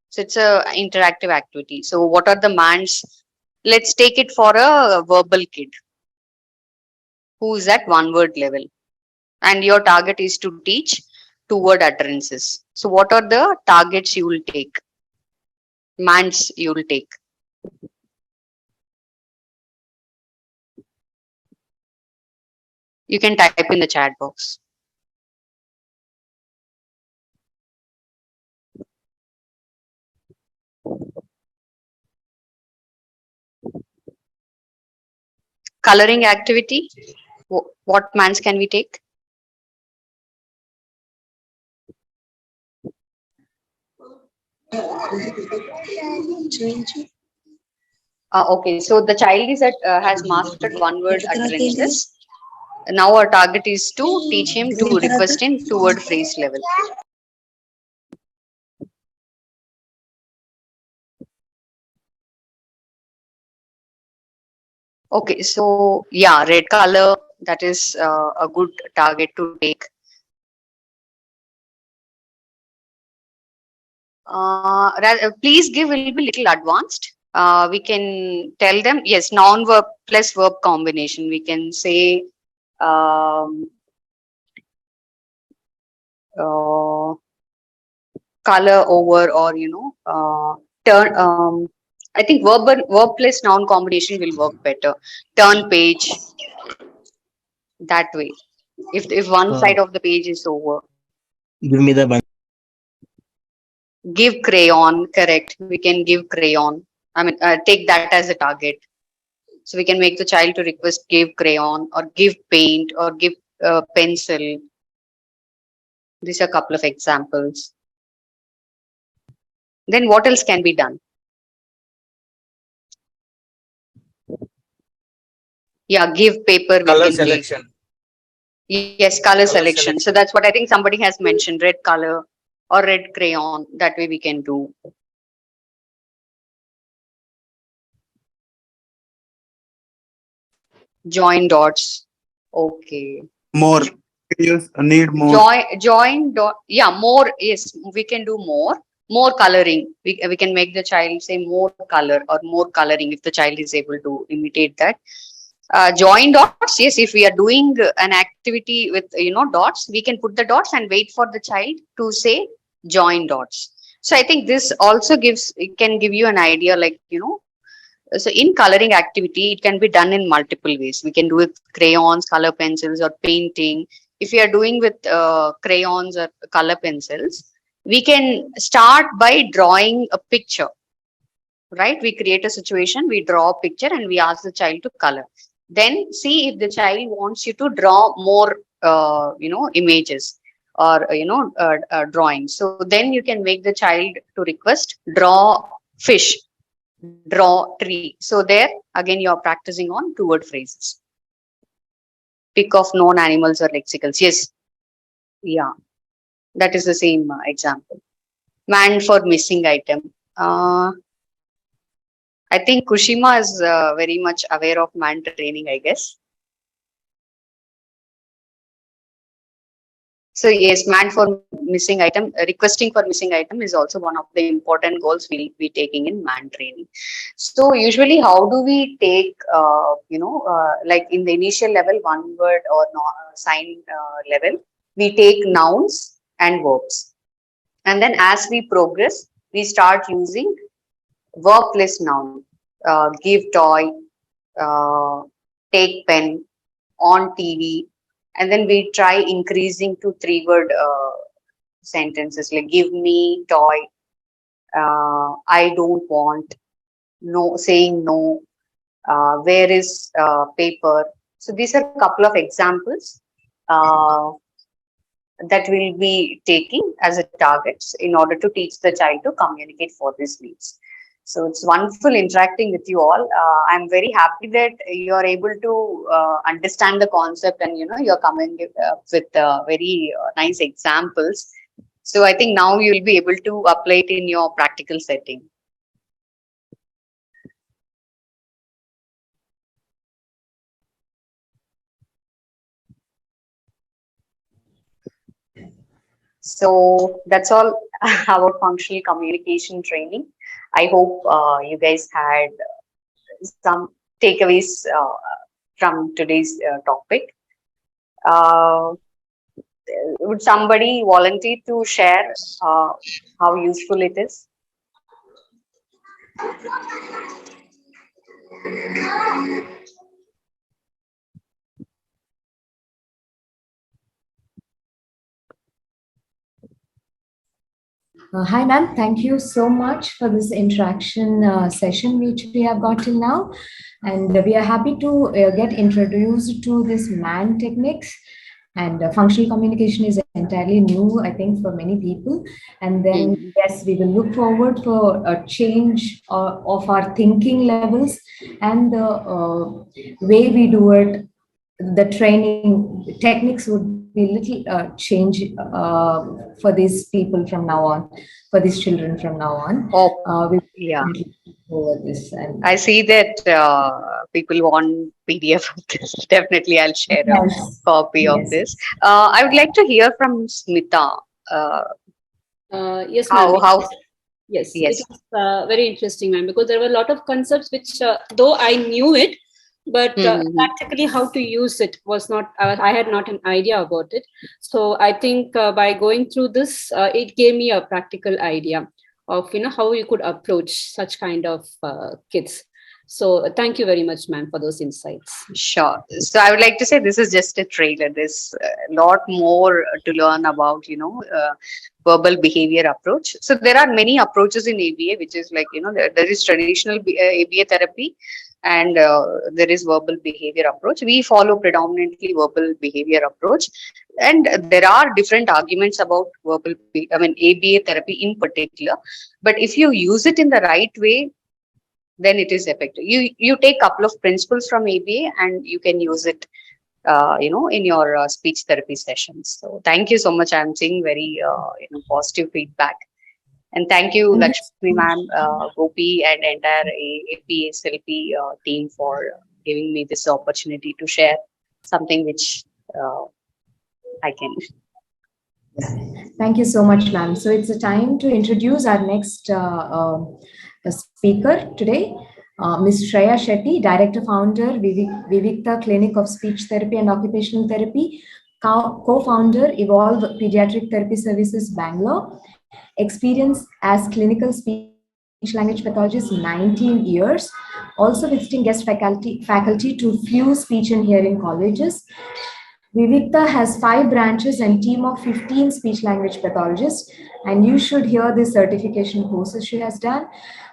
So it's a interactive activity. So what are the man's? Let's take it for a verbal kid who's at one word level, and your target is to teach two word utterances. So what are the targets you will take? Man's you will take. You can type in the chat box. Coloring activity. What man's can we take? Okay, so the child is at has mastered one word utterances. Now our target is to teach him to request in two word phrase level. Okay, so yeah, red color, that is a good target to take. Please give will be little advanced. We can tell them, yes, noun verb plus verb combination. We can say color over, or turn. I think verb plus noun combination will work better. Turn page, that way. If one side of the page is over. Give me the Give crayon, correct. We can give crayon. I mean, take that as a target. So we can make the child to request give crayon, or give paint, or give pencil. These are a couple of examples. Then what else can be done? Yeah, give paper. color We can selection. give. Yes, color selection. So that's what I think somebody has mentioned, red color or red crayon. That way we can do. Join dots. Okay. More. Use need more. Join dot. Yeah, more. Yes, we can do more. More coloring. We can make the child say more color or more coloring if the child is able to imitate that. Join dots. Yes, if we are doing an activity with dots, we can put the dots and wait for the child to say join dots. So I think this also can give you an idea, like so in coloring activity, it can be done in multiple ways. We can do it with crayons, color pencils, or painting. If we are doing with crayons or color pencils, we can start by drawing a picture, right? We create a situation, we draw a picture, and we ask the child to color. Then see if the child wants you to draw more, images or, drawings. So then you can make the child to request draw fish, draw tree. So there again you are practicing on two word phrases. Pick of known animals or lexicals. Yes, yeah, that is the same example. Man for missing item. I think Kushima is very much aware of man training, I guess. So yes, man for missing item, requesting for missing item is also one of the important goals we'll be taking in man training. So usually how do we take, like in the initial level, one word or sign level, we take nouns and verbs. And then as we progress, we start using verb plus noun. Give toy, take pen, on TV, and then we try increasing to three word sentences like give me toy, I don't want, no, saying no, where is paper. So these are a couple of examples that we'll be taking as a targets in order to teach the child to communicate for these needs. So it's wonderful interacting with you all. I'm very happy that you are able to understand the concept, and you're coming with very nice examples. So I think now you'll be able to apply it in your practical setting. So that's all our functional communication training. I hope you guys had some takeaways from today's topic. Would somebody volunteer to share how useful it is? Hi, ma'am. Thank you so much for this interaction session which we have got till now. And we are happy to get introduced to this MAN techniques. And functional communication is entirely new, I think, for many people. And then, yes, we will look forward for a change of our thinking levels and the way we do it. The training techniques would be little change for these people from now on, for these children from now on. Yeah. Over this, and I see that people want PDF of this. Definitely, I'll share a copy of this. I would like to hear from Smita. Yes, ma'am. Yes, yes. It was very interesting, ma'am, because there were a lot of concepts which, though I knew it, but practically how to use it was not, I had not an idea about it. So I think by going through this, it gave me a practical idea of, how you could approach such kind of kids. So thank you very much, ma'am, for those insights. Sure. So I would like to say this is just a trailer. There's a lot more to learn about, verbal behavior approach. So there are many approaches in ABA, which is like, there is traditional ABA therapy and there is verbal behavior approach. We follow predominantly verbal behavior approach. And there are different arguments about ABA therapy in particular. But if you use it in the right way, then it is effective. You take a couple of principles from ABA and you can use it, in your speech therapy sessions. So thank you so much. I'm seeing very, positive feedback. And thank you, Lakshmi ma'am, Gopi, and entire APSLP team for giving me this opportunity to share something which I can. Thank you so much, ma'am. So it's a time to introduce our next speaker today, Ms.Shreya Shetty, Director Founder, Vivikta Clinic of Speech Therapy and Occupational Therapy, co-founder, Evolve Pediatric Therapy Services, Bangalore, experience as clinical speech language pathologist 19 years, also visiting guest faculty to few speech and hearing colleges. Vivikta has 5 branches and team of 15 speech language pathologists, and you should hear the certification courses she has done.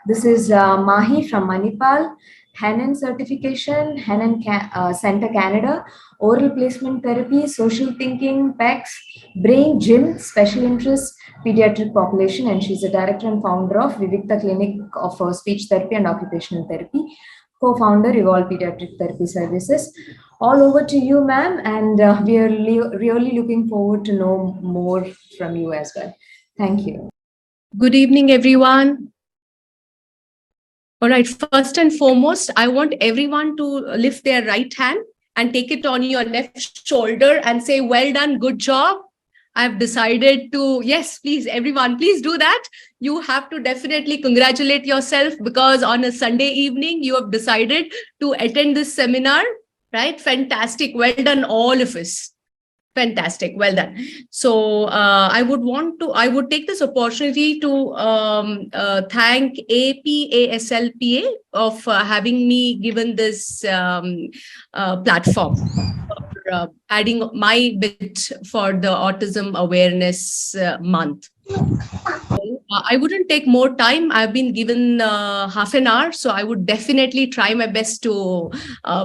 This is Mahi from Manipal, Hanan certification, Hanan Center Canada, oral placement therapy, social thinking, PECS, brain gym, special interest, pediatric population, and she's a director and founder of Vivikta Clinic of Speech Therapy and Occupational Therapy, co-founder, Evolve Pediatric Therapy Services. All over to you, ma'am, and we are really looking forward to know more from you as well. Thank you. Good evening, everyone. All right, first and foremost, I want everyone to lift their right hand and take it on your left shoulder and say, well done, good job. I've decided to, yes, please, everyone, please do that. You have to definitely congratulate yourself because on a Sunday evening, you have decided to attend this seminar, right? Fantastic. Well done, all of us. Fantastic. Well done. So I would take this opportunity to thank APASLPA of having me given this platform for adding my bit for the Autism Awareness Month. I wouldn't take more time. I've been given half an hour, so I would definitely try my best to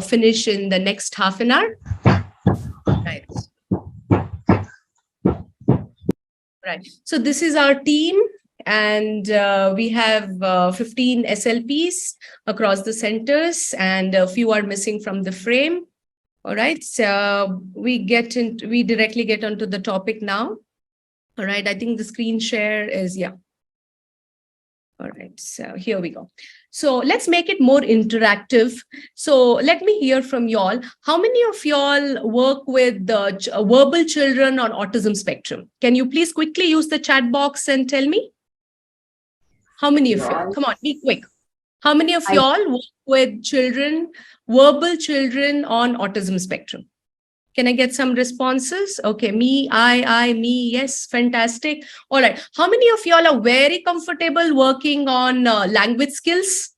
finish in the next half an hour. Right. Right. So this is our team, and we have 15 SLPs across the centers, and a few are missing from the frame. All right. So we directly get onto the topic now. All right, I think the screen share is, yeah. All right, so here we go. So let's make it more interactive. So let me hear from y'all. How many of y'all work with the verbal children on autism spectrum? Can you please quickly use the chat box and tell me? How many of y'all? Come on, be quick. How many of y'all work with children, verbal children on autism spectrum? Can I get some responses? Okay, me, me, yes, fantastic. All right. How many of y'all are very comfortable working on language skills?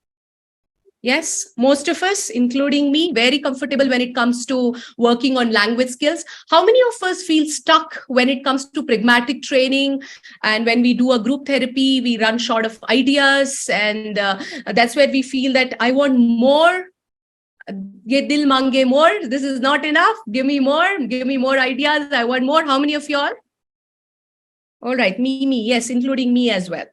Yes, most of us, including me, very comfortable when it comes to working on language skills. How many of us feel stuck when it comes to pragmatic training? And when we do a group therapy, we run short of ideas. And that's where we feel that I want more. Ye dil mange more. This is not enough. Give me more ideas. I want more. How many of y'all? All right, me, yes, including me as well.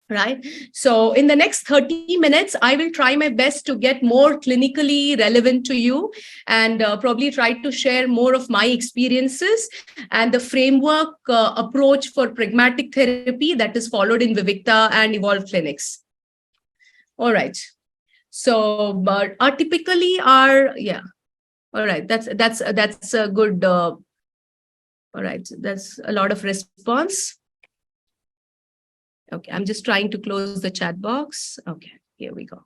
Right. So in the next 30 minutes, I will try my best to get more clinically relevant to you and probably try to share more of my experiences and the framework approach for pragmatic therapy that is followed in Vivikta and Evolve clinics. All right. So, but typically yeah. All right, that's a good. All right, that's a lot of response. Okay, I'm just trying to close the chat box. Okay, here we go.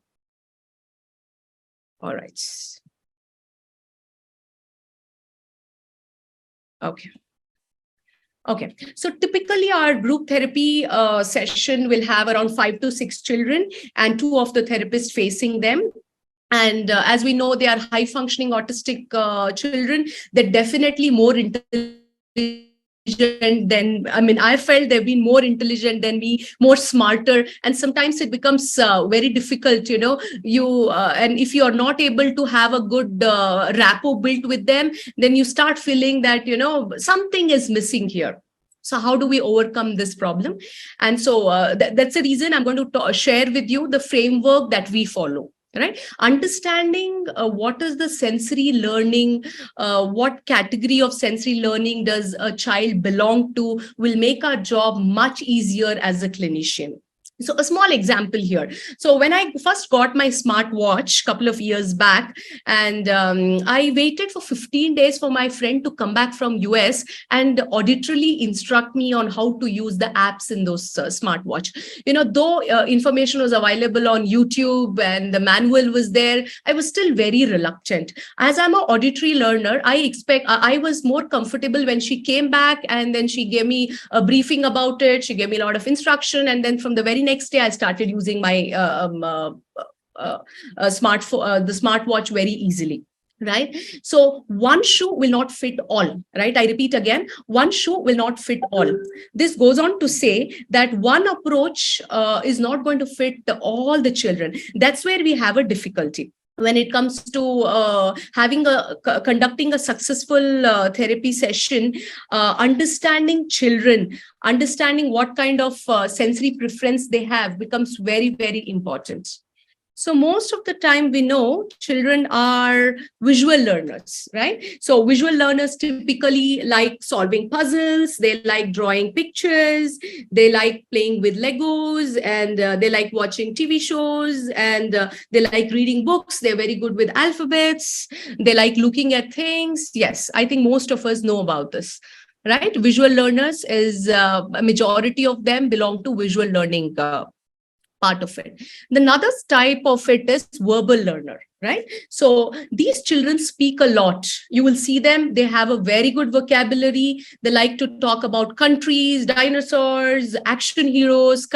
All right. Okay. Okay, so typically our group therapy session will have around 5 to 6 children and 2 of the therapists facing them. And as we know, they are high functioning autistic children. They're definitely more intelligent than, I felt they've been more intelligent than me, more smarter. And sometimes it becomes very difficult, and if you're not able to have a good rapport built with them, then you start feeling that, something is missing here. So how do we overcome this problem? And so that's the reason I'm going to share with you the framework that we follow. Right, understanding what is the sensory learning, what category of sensory learning does a child belong to, will make our job much easier as a clinician. So a small example here. So when I first got my smartwatch a couple of years back, and I waited for 15 days for my friend to come back from US and auditorily instruct me on how to use the apps in those smartwatch. Though information was available on YouTube and the manual was there, I was still very reluctant. As I'm an auditory learner, I was more comfortable when she came back and then she gave me a briefing about it. She gave me a lot of instruction, and then from the very next day, I started using my the smartwatch very easily. Right. So one shoe will not fit all. Right. I repeat again, one shoe will not fit all. This goes on to say that one approach is not going to fit all the children. That's where we have a difficulty. When it comes to conducting a successful therapy session, understanding children, understanding what kind of sensory preference they have becomes very, very important. So most of the time we know children are visual learners, right? So visual learners typically like solving puzzles, they like drawing pictures, they like playing with Legos, and they like watching TV shows, and they like reading books. They're very good with alphabets. They like looking at things. Yes, I think most of us know about this. Right? Visual learners is a majority of them belong to visual learning part of it. Another type of it is verbal learner, right? So these children speak a lot. You will see them, they have a very good vocabulary. They like to talk about countries, dinosaurs, action heroes,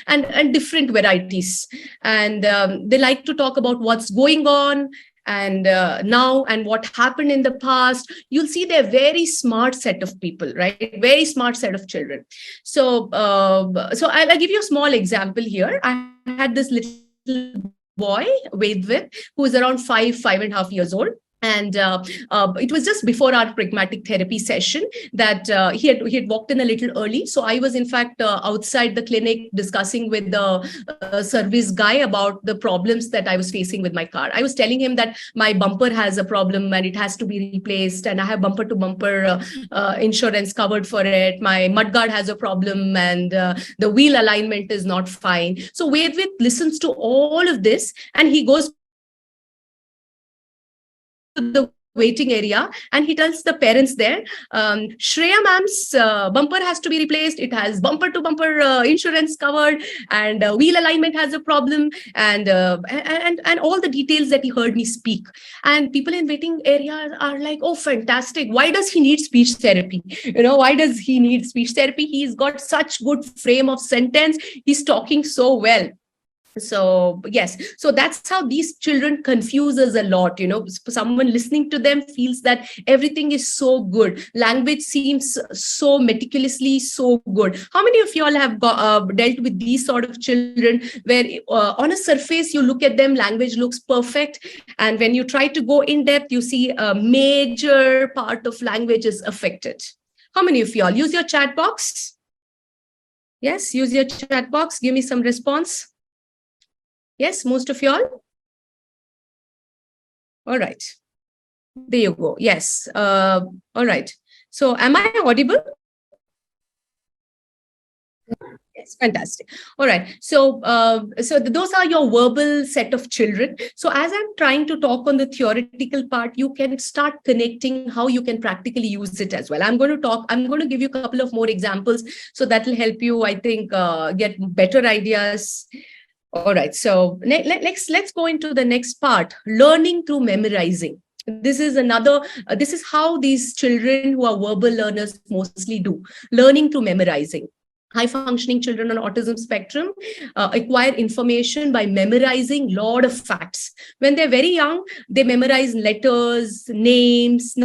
and different varieties. And they like to talk about what's going on and now and what happened in the past. You'll see they're very smart set of people, right? Very smart set of children. So I'll give you a small example here. I had this little boy, Vedvit, who is around 5.5 years old. And it was just before our pragmatic therapy session that he had walked in a little early. So I was in fact outside the clinic discussing with the service guy about the problems that I was facing with my car. I was telling him that my bumper has a problem and it has to be replaced, and I have bumper to bumper insurance covered for it. My mudguard has a problem, and the wheel alignment is not fine. So Vedvit listens to all of this, and he goes the waiting area and he tells the parents there, Shreya ma'am's bumper has to be replaced. It has bumper to bumper insurance covered, and wheel alignment has a problem, and all the details that he heard me speak. And people in waiting area are like, oh, fantastic. Why does he need speech therapy? Why does he need speech therapy? He's got such good frame of sentence. He's talking so well. So yes, so that's how these children confuse us a lot. Someone listening to them feels that everything is so good. Language seems so meticulously so good. How many of you all have dealt with these sort of children where on a surface you look at them, language looks perfect, and when you try to go in depth, you see a major part of language is affected? How many of you all use your chat box? Yes, use your chat box. Give me some response. Yes, most of y'all? All right. There you go. Yes. All right. So am I audible? Yes, fantastic. All right. So those are your verbal set of children. So as I'm trying to talk on the theoretical part, you can start connecting how you can practically use it as well. I'm going to give you a couple of more examples. So that will help you, I think, get better ideas. All right, so let's go into the next part, learning through memorizing. This is this is how these children who are verbal learners mostly do, learning through memorizing. High-functioning children on autism spectrum acquire information by memorizing a lot of facts. When they're very young, they memorize letters, names,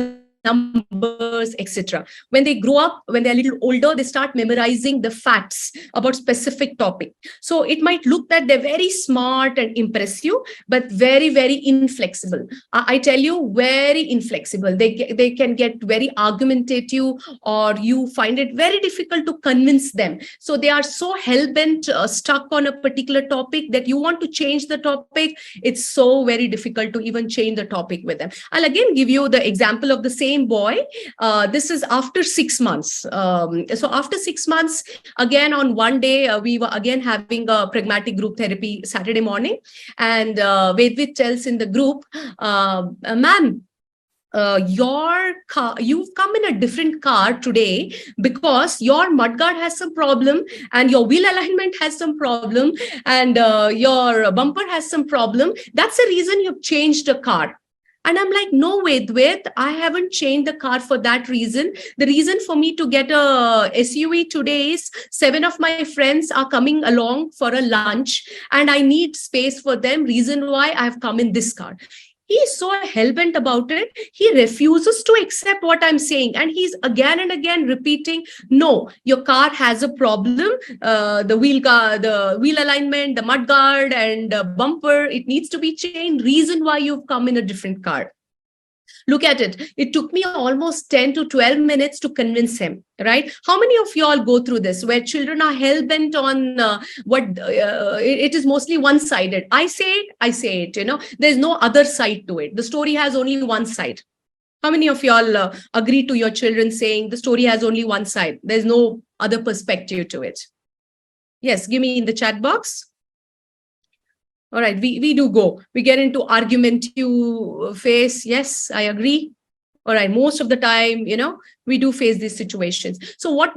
numbers, etc. When they grow up, when they're a little older, they start memorizing the facts about specific topic. So it might look that they're very smart and impressive, but very, very inflexible. I tell you, very inflexible. They can get very argumentative, or you find it very difficult to convince them. So they are so hell-bent, stuck on a particular topic that you want to change the topic. It's so very difficult to even change the topic with them. I'll again give you the example of the same boy. This is after 6 months. So after 6 months, again on one day, we were again having a pragmatic group therapy Saturday morning, and Vedvit tells in the group, ma'am, your car, you've come in a different car today because your mudguard has some problem, and your wheel alignment has some problem, and your bumper has some problem. That's the reason you've changed the car. And I'm like, no, wait, I haven't changed the car for that reason. The reason for me to get a SUV today is 7 of my friends are coming along for a lunch and I need space for them. Reason why I've come in this car. He's so hell-bent about it. He refuses to accept what I'm saying. And he's again and again repeating, no, your car has a problem. The wheel alignment, the mudguard and the bumper, it needs to be changed. Reason why you've come in a different car. Look at it. It took me almost 10 to 12 minutes to convince him, right? How many of you all go through this where children are hell-bent on it is mostly one-sided. I say it, there's no other side to it. The story has only one side. How many of you all agree to your children saying the story has only one side? There's no other perspective to it. Yes, give me in the chat box. All right, we do go. We get into argumentative phase. Yes, I agree. All right, most of the time, we do face these situations. So what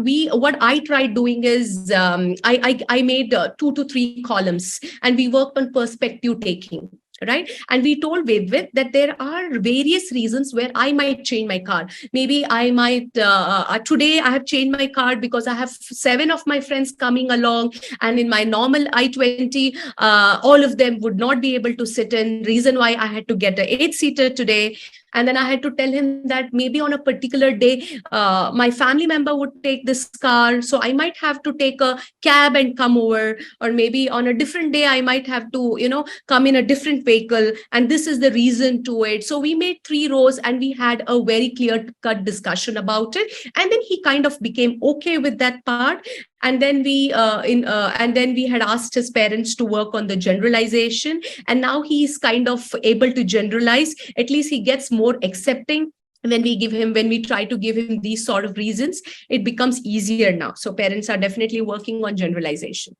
I tried doing is I made 2 to 3 columns, and we worked on perspective taking. Right. And we told Vedvit that there are various reasons where I might change my car. Maybe I might, today I have changed my car because I have 7 of my friends coming along, and in my normal I-20, all of them would not be able to sit in. Reason why I had to get an 8-seater today. And then I had to tell him that maybe on a particular day, my family member would take this car. So I might have to take a cab and come over, or maybe on a different day, I might have to, come in a different vehicle. And this is the reason to it. So we made 3 rows and we had a very clear cut discussion about it. And then he kind of became okay with that part. And then we had asked his parents to work on the generalization, and now he's kind of able to generalize. At least he gets more accepting. And when we try to give him these sort of reasons, it becomes easier now. So parents are definitely working on generalization.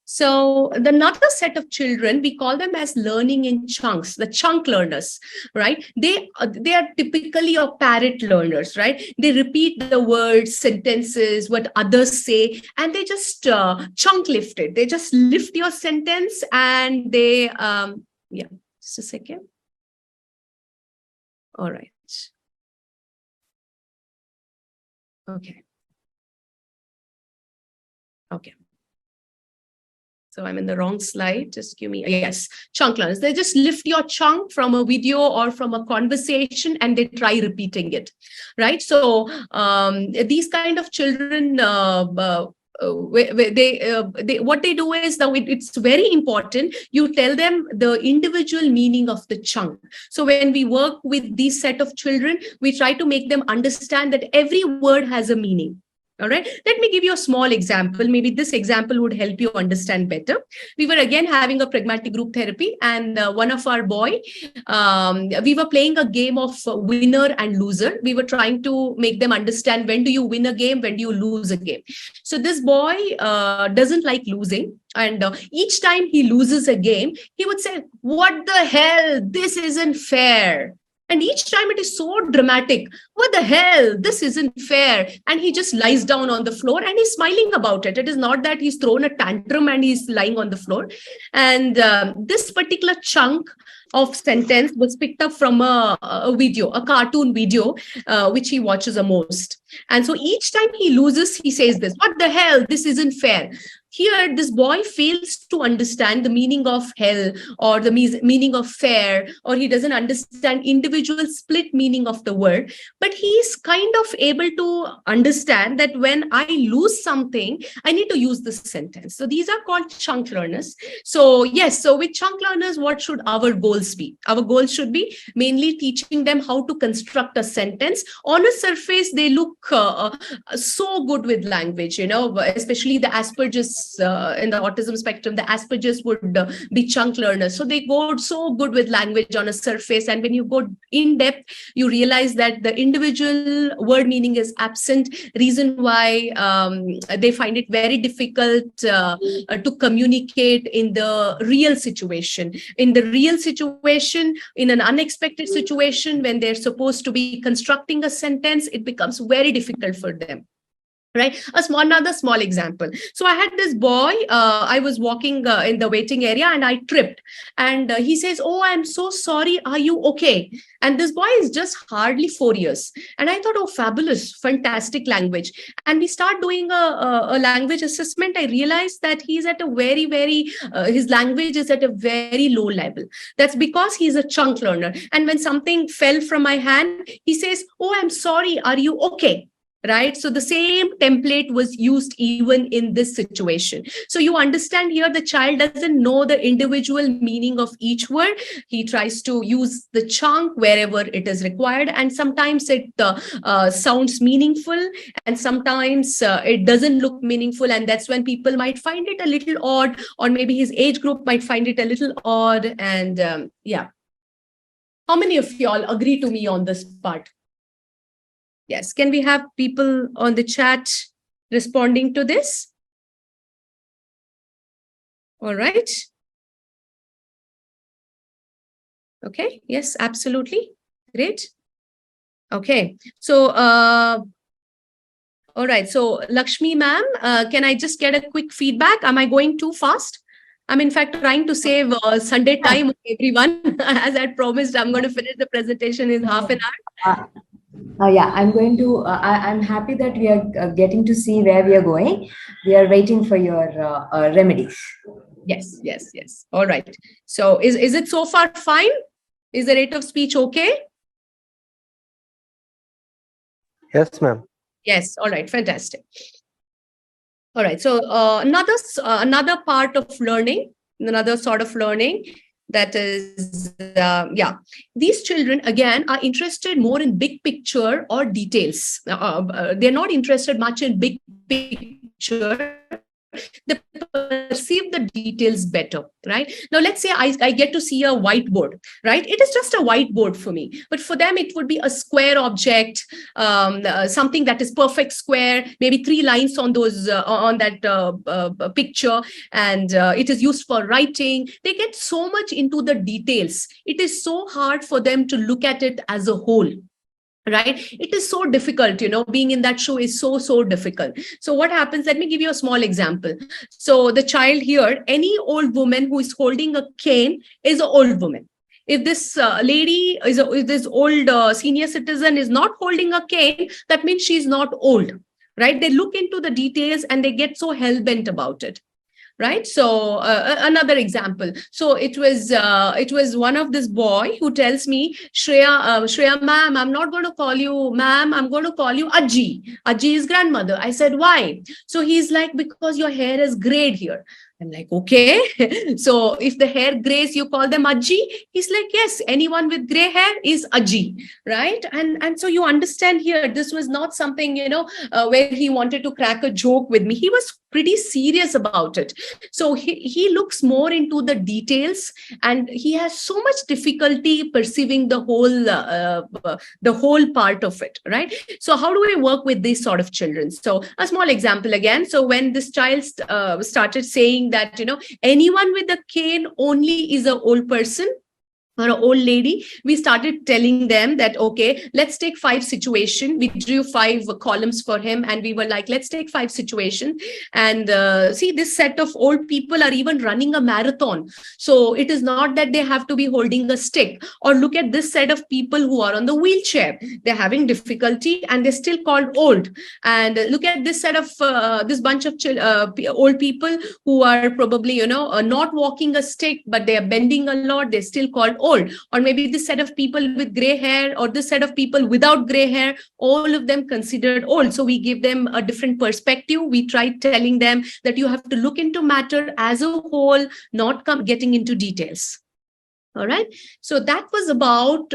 So another set of children, we call them as learning in chunks, the chunk learners, right? They are typically your parrot learners, right? They repeat the words, sentences, what others say, and they just chunk lift it. They just lift your sentence and they, yeah, just a second. All right. Okay. Okay. So I'm in the wrong slide. Just give me, yes, chunk learners. They just lift your chunk from a video or from a conversation and they try repeating it, right? So these kind of children, what they do is that it's very important. You tell them the individual meaning of the chunk. So when we work with these set of children, we try to make them understand that every word has a meaning. All right, let me give you a small example. Maybe this example would help you understand better. We were again having a pragmatic group therapy, and one of our boy, we were playing a game of winner and loser. We were trying to make them understand, when do you win a game, when do you lose a game. So this boy doesn't like losing. And each time he loses a game, he would say, "What the hell? This isn't fair." And each time it is so dramatic. What the hell? This isn't fair. And he just lies down on the floor and he's smiling about it. It is not that he's thrown a tantrum and he's lying on the floor. And this particular chunk of sentence was picked up from a video, a cartoon video, which he watches the most. And so each time he loses, he says this, "What the hell? This isn't fair." Here, this boy fails to understand the meaning of hell or the meaning of fair, or he doesn't understand individual split meaning of the word. But he's kind of able to understand that when I lose something, I need to use this sentence. So these are called chunk learners. So yes, so with chunk learners, what should our goals be? Our goals should be mainly teaching them how to construct a sentence. On a surface, they look so good with language, especially the Asperger's in the autism spectrum, the Asperger's would be chunk learners. So they go so good with language on a surface. And when you go in depth, you realize that the individual word meaning is absent. Reason why they find it very difficult to communicate in the real situation. In the real situation, in an unexpected situation, when they're supposed to be constructing a sentence, it becomes very difficult for them. Right, another small example. So I had this boy, I was walking in the waiting area and I tripped, and he says, "Oh, I'm so sorry, are you okay?" And this boy is just hardly 4 years. And I thought, oh, fabulous, fantastic language. And we start doing a language assessment. I realized that he's at a very, his language is at a very low level. That's because he's a chunk learner. And when something fell from my hand, he says, "Oh, I'm sorry, are you okay?" Right? So the same template was used even in this situation. So you understand here, the child doesn't know the individual meaning of each word. He tries to use the chunk wherever it is required. And sometimes it sounds meaningful, and sometimes it doesn't look meaningful. And that's when people might find it a little odd, or maybe his age group might find it a little odd. And yeah. How many of y'all agree to me on this part? Yes, can we have people on the chat responding to this? All right. Okay, yes, absolutely. Great. Okay, so, all right, so Lakshmi ma'am, can I just get a quick feedback? Am I going too fast? I'm in fact trying to save Sunday time with everyone. As I promised, I'm going to finish the presentation in half an hour. Yeah, I'm happy that we are getting to see where we are going. We are waiting for your remedies. Yes. All right. So is it so far fine? Is the rate of speech okay? Yes, ma'am. Yes. All right. Fantastic. All right. So another part of learning, another sort of learning that is, these children again are interested more in big picture or details. They're not interested much in big picture. They perceive the details better, right? Now, let's say I get to see a whiteboard, right? It is just a whiteboard for me, but for them, it would be a square object, something that is perfect square, maybe 3 lines on those on that picture, and it is used for writing. They get so much into the details. It is so hard for them to look at it as a whole. Right? It is so difficult, being in that show is so difficult. So what happens, let me give you a small example. So the child here, any old woman who is holding a cane is an old woman. If this lady if this old senior citizen is not holding a cane, that means she's not old, right? They look into the details and they get so hell-bent about it. Right. So another example. So it was one of this boy who tells me, Shreya, ma'am, I'm not going to call you ma'am. I'm going to call you Ajji. Ajji is grandmother. I said, why? So he's like, because your hair is grayed here. I'm like, okay. So if the hair grays, you call them Ajji? He's like, yes, anyone with gray hair is Ajji, right? And so you understand here, this was not something, where he wanted to crack a joke with me. He was pretty serious about it. So he looks more into the details, and he has so much difficulty perceiving the whole part of it, right? So how do we work with these sort of children? So a small example again. So when this child started saying that, anyone with a cane only is an old person or an old lady, we started telling them that, okay, let's take 5 situations. We drew 5 columns for him, and we were like, let's take 5 situations. And see, this set of old people are even running a marathon. So it is not that they have to be holding a stick. Or look at this set of people who are on the wheelchair. They're having difficulty and they're still called old. And look at this set of, this bunch of old people who are probably, not walking a stick, but they are bending a lot. They're still called old. Or maybe this set of people with gray hair, or this set of people without gray hair, all of them considered old. So we give them a different perspective. We try telling them that you have to look into matter as a whole, not getting into details. All right. So that was about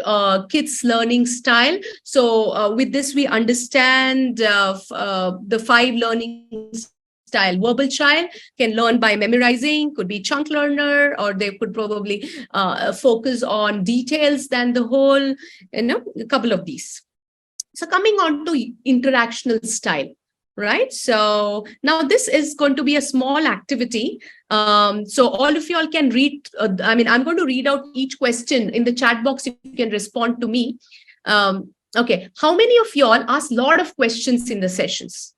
kids' learning style. So with this, we understand the 5 learning style. Verbal child can learn by memorizing, could be chunk learner, or they could probably focus on details than the whole, a couple of these. So coming on to interactional style, right? So now this is going to be a small activity. So all of you all can read, I'm going to read out each question in the chat box. You can respond to me. Okay, how many of you all ask a lot of questions in the sessions?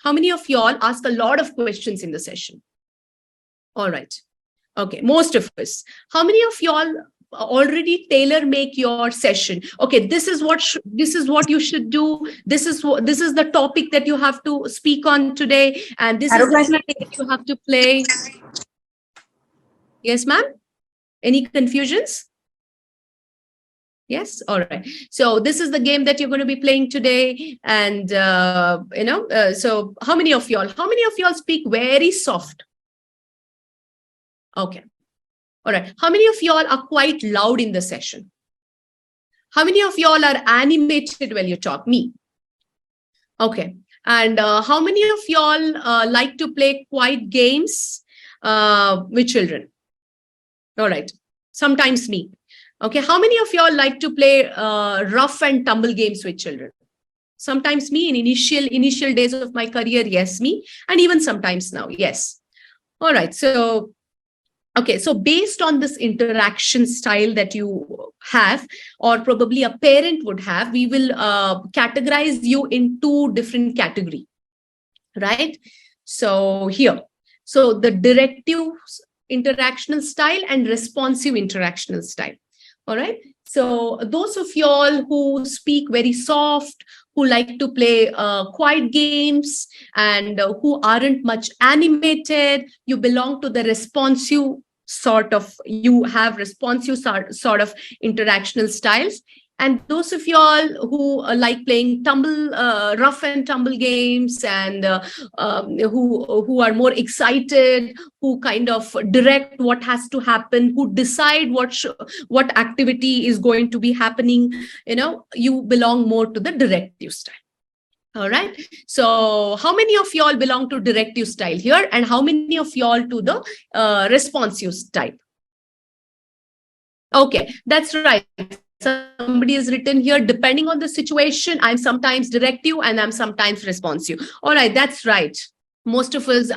How many of you all ask a lot of questions in the session? All right. Okay, most of us. How many of you all already tailor make your session? Okay, this is what you should do. This is the topic that you have to speak on today, and this is the topic that you have to play. Yes, ma'am. Any confusions? Yes. All right. So this is the game that you're going to be playing today. And, so how many of y'all speak very soft? Okay. All right. How many of y'all are quite loud in the session? How many of y'all are animated when you talk? Me. Okay. And how many of y'all like to play quiet games with children? All right. Sometimes me. Okay, how many of y'all like to play rough and tumble games with children? Sometimes me in initial days of my career, yes, me, and even sometimes now, yes. All right, so, okay, so based on this interaction style that you have, or probably a parent would have, we will categorize you in 2 different categories, right? So here, so the directive interactional style and responsive interactional style. All right. So those of y'all who speak very soft, who like to play quiet games, and who aren't much animated, you belong to the responsive sort of, you have responsive sort of interactional styles. And those of y'all who like playing rough and tumble games, and who are more excited, who kind of direct what has to happen, who decide what activity is going to be happening, you belong more to the directive style. All right. So how many of y'all belong to directive style here, and how many of y'all to the responsive type? Okay, that's right. Somebody has written here, depending on the situation, I'm sometimes directive and I'm sometimes responsive. All right, that's right. Most of us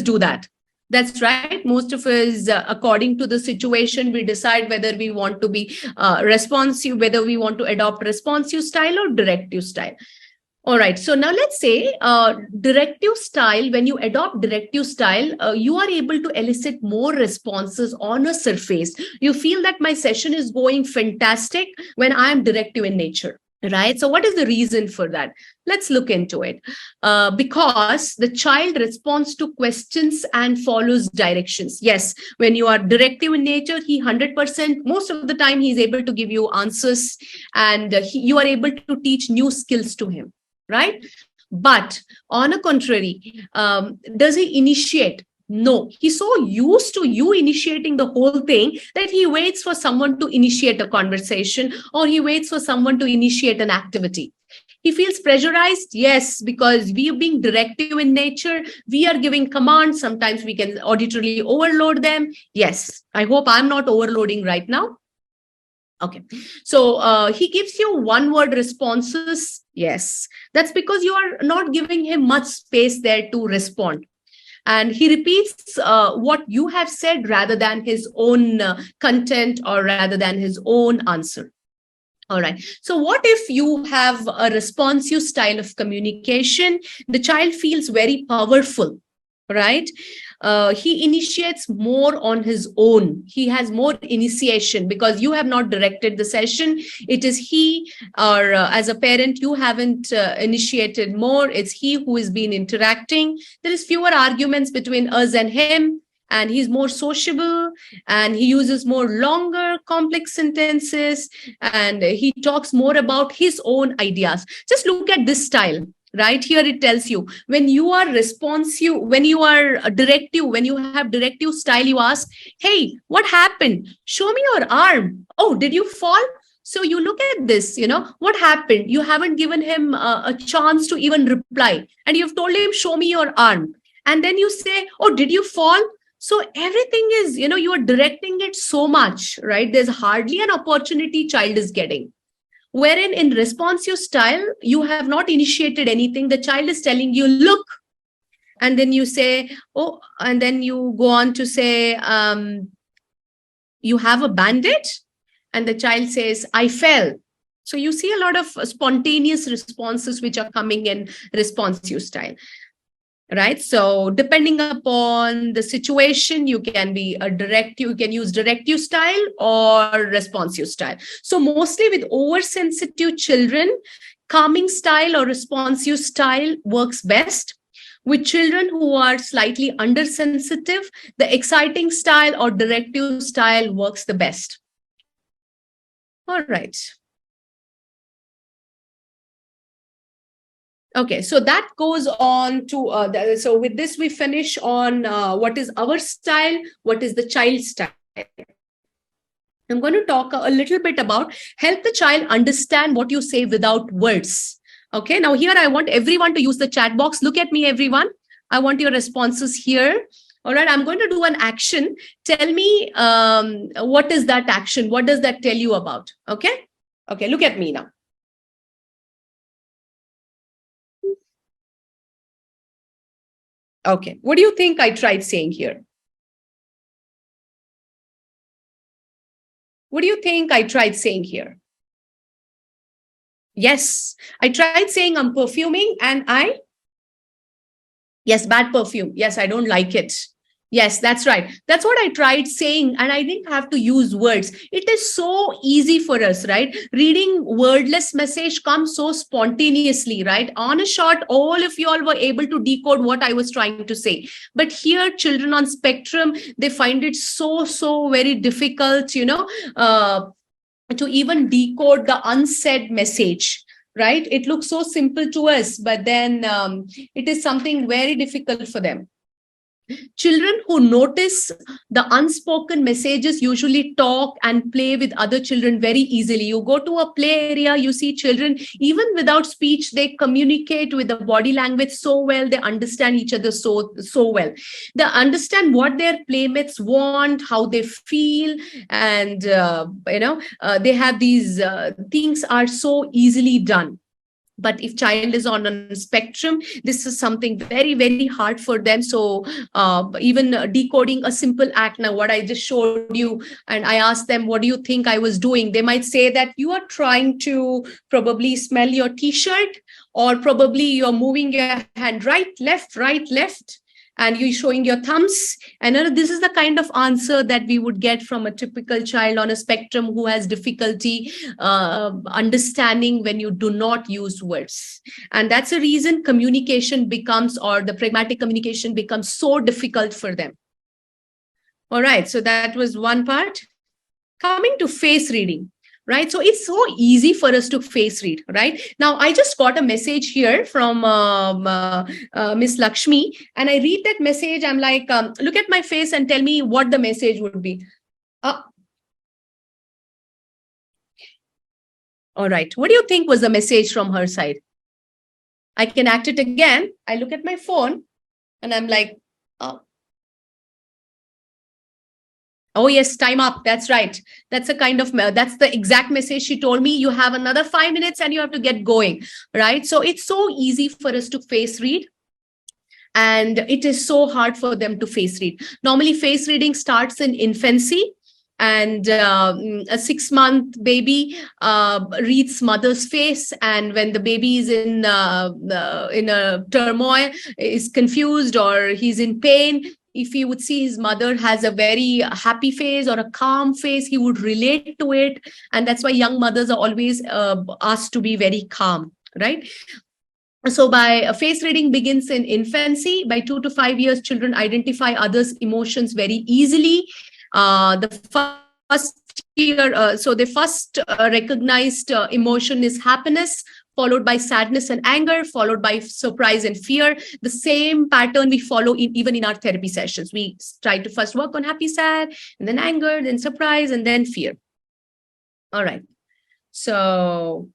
do that. That's right. Most of us, according to the situation, we decide whether we want to be responsive, whether we want to adopt responsive style or directive style. All right. So now let's say directive style, when you adopt directive style, you are able to elicit more responses on a surface. You feel that my session is going fantastic when I am directive in nature. Right. So what is the reason for that? Let's look into it. Because the child responds to questions and follows directions. Yes, when you are directive in nature, he 100%, most of the time, he's able to give you answers, and you are able to teach new skills to him. Right? But on a contrary, does he initiate? No, he's so used to you initiating the whole thing that he waits for someone to initiate a conversation, or he waits for someone to initiate an activity. He feels pressurized, yes, because we are being directive in nature. We are giving commands. Sometimes we can auditorily overload them. Yes, I hope I'm not overloading right now. Okay, so he gives you one-word responses. Yes, that's because you are not giving him much space there to respond. And he repeats what you have said rather than his own content, or rather than his own answer. All right. So what if you have a responsive style of communication? The child feels very powerful, right? He initiates more on his own. He has more initiation because you have not directed the session. It is he, or as a parent, you haven't initiated more. It's he who has been interacting. There is fewer arguments between us and him, and he's more sociable, and he uses more longer, complex sentences, and he talks more about his own ideas. Just look at this style. Right here, it tells you when you are responsive, when you are directive, when you have directive style, you ask, hey, what happened? Show me your arm. Oh, did you fall? So you look at this, what happened? You haven't given him a chance to even reply. And you've told him, show me your arm. And then you say, oh, did you fall? So everything is, you are directing it so much, right? There's hardly an opportunity child is getting. Wherein in responsive style, you have not initiated anything. The child is telling you, look, and then you say, oh, and then you go on to say, you have a bandage? And the child says, I fell. So you see a lot of spontaneous responses which are coming in responsive style. Right. So depending upon the situation, you can be you can use directive style or responsive style. So mostly with oversensitive children, calming style or responsive style works best. With children who are slightly undersensitive, the exciting style or directive style works the best. All right. Okay, so that goes on to, so with this, we finish on what is our style, what is the child's style. I'm going to talk a little bit about help the child understand what you say without words. Okay, now here I want everyone to use the chat box. Look at me, everyone. I want your responses here. All right, I'm going to do an action. Tell me what is that action? What does that tell you about? Okay, okay, look at me now. Okay, what do you think I tried saying here? What do you think I tried saying here? Yes, I tried saying I'm perfuming and yes, bad perfume. Yes, I don't like it. Yes, that's right. That's what I tried saying, and I didn't have to use words. It is so easy for us, right? Reading wordless message comes so spontaneously, right? On a shot, all of you all were able to decode what I was trying to say. But here, children on spectrum, they find it so very difficult, to even decode the unsaid message, right? It looks so simple to us, but then it is something very difficult for them. Children who notice the unspoken messages usually talk and play with other children very easily. You go to a play area, you see children, even without speech, they communicate with the body language so well, they understand each other so well. They understand what their playmates want, how they feel, and they have these things are so easily done. But if child is on a spectrum, this is something very, very hard for them. So even decoding a simple act, now what I just showed you, and I asked them, what do you think I was doing? They might say that you are trying to probably smell your t-shirt, or probably you're moving your hand right, left, and you're showing your thumbs. And this is the kind of answer that we would get from a typical child on a spectrum who has difficulty understanding when you do not use words. And that's a reason communication becomes, or the pragmatic communication becomes so difficult for them. All right, so that was one part. Coming to face reading. Right. So it's so easy for us to face read. Right now, I just got a message here from Miss Lakshmi, and I read that message. I'm like, look at my face and tell me what the message would be. All right. What do you think was the message from her side? I can act it again. I look at my phone and I'm like, oh, yes, time up. That's right. That's a kind of, that's the exact message she told me. You have another 5 minutes and you have to get going, right? So it's so easy for us to face read. And it is so hard for them to face read. Normally, face reading starts in infancy. And a 6-month baby reads mother's face. And when the baby is in a turmoil, is confused, or he's in pain, if he would see his mother has a very happy face or a calm face, he would relate to it. And that's why young mothers are always asked to be very calm, right? So by face reading begins in infancy. By 2 to 5 years, children identify others' emotions very easily. The first year, so the first recognized emotion is happiness, followed by sadness and anger, followed by surprise and fear. The same pattern we follow even in our therapy sessions. We try to first work on happy, sad, and then anger, then surprise, and then fear. All right. So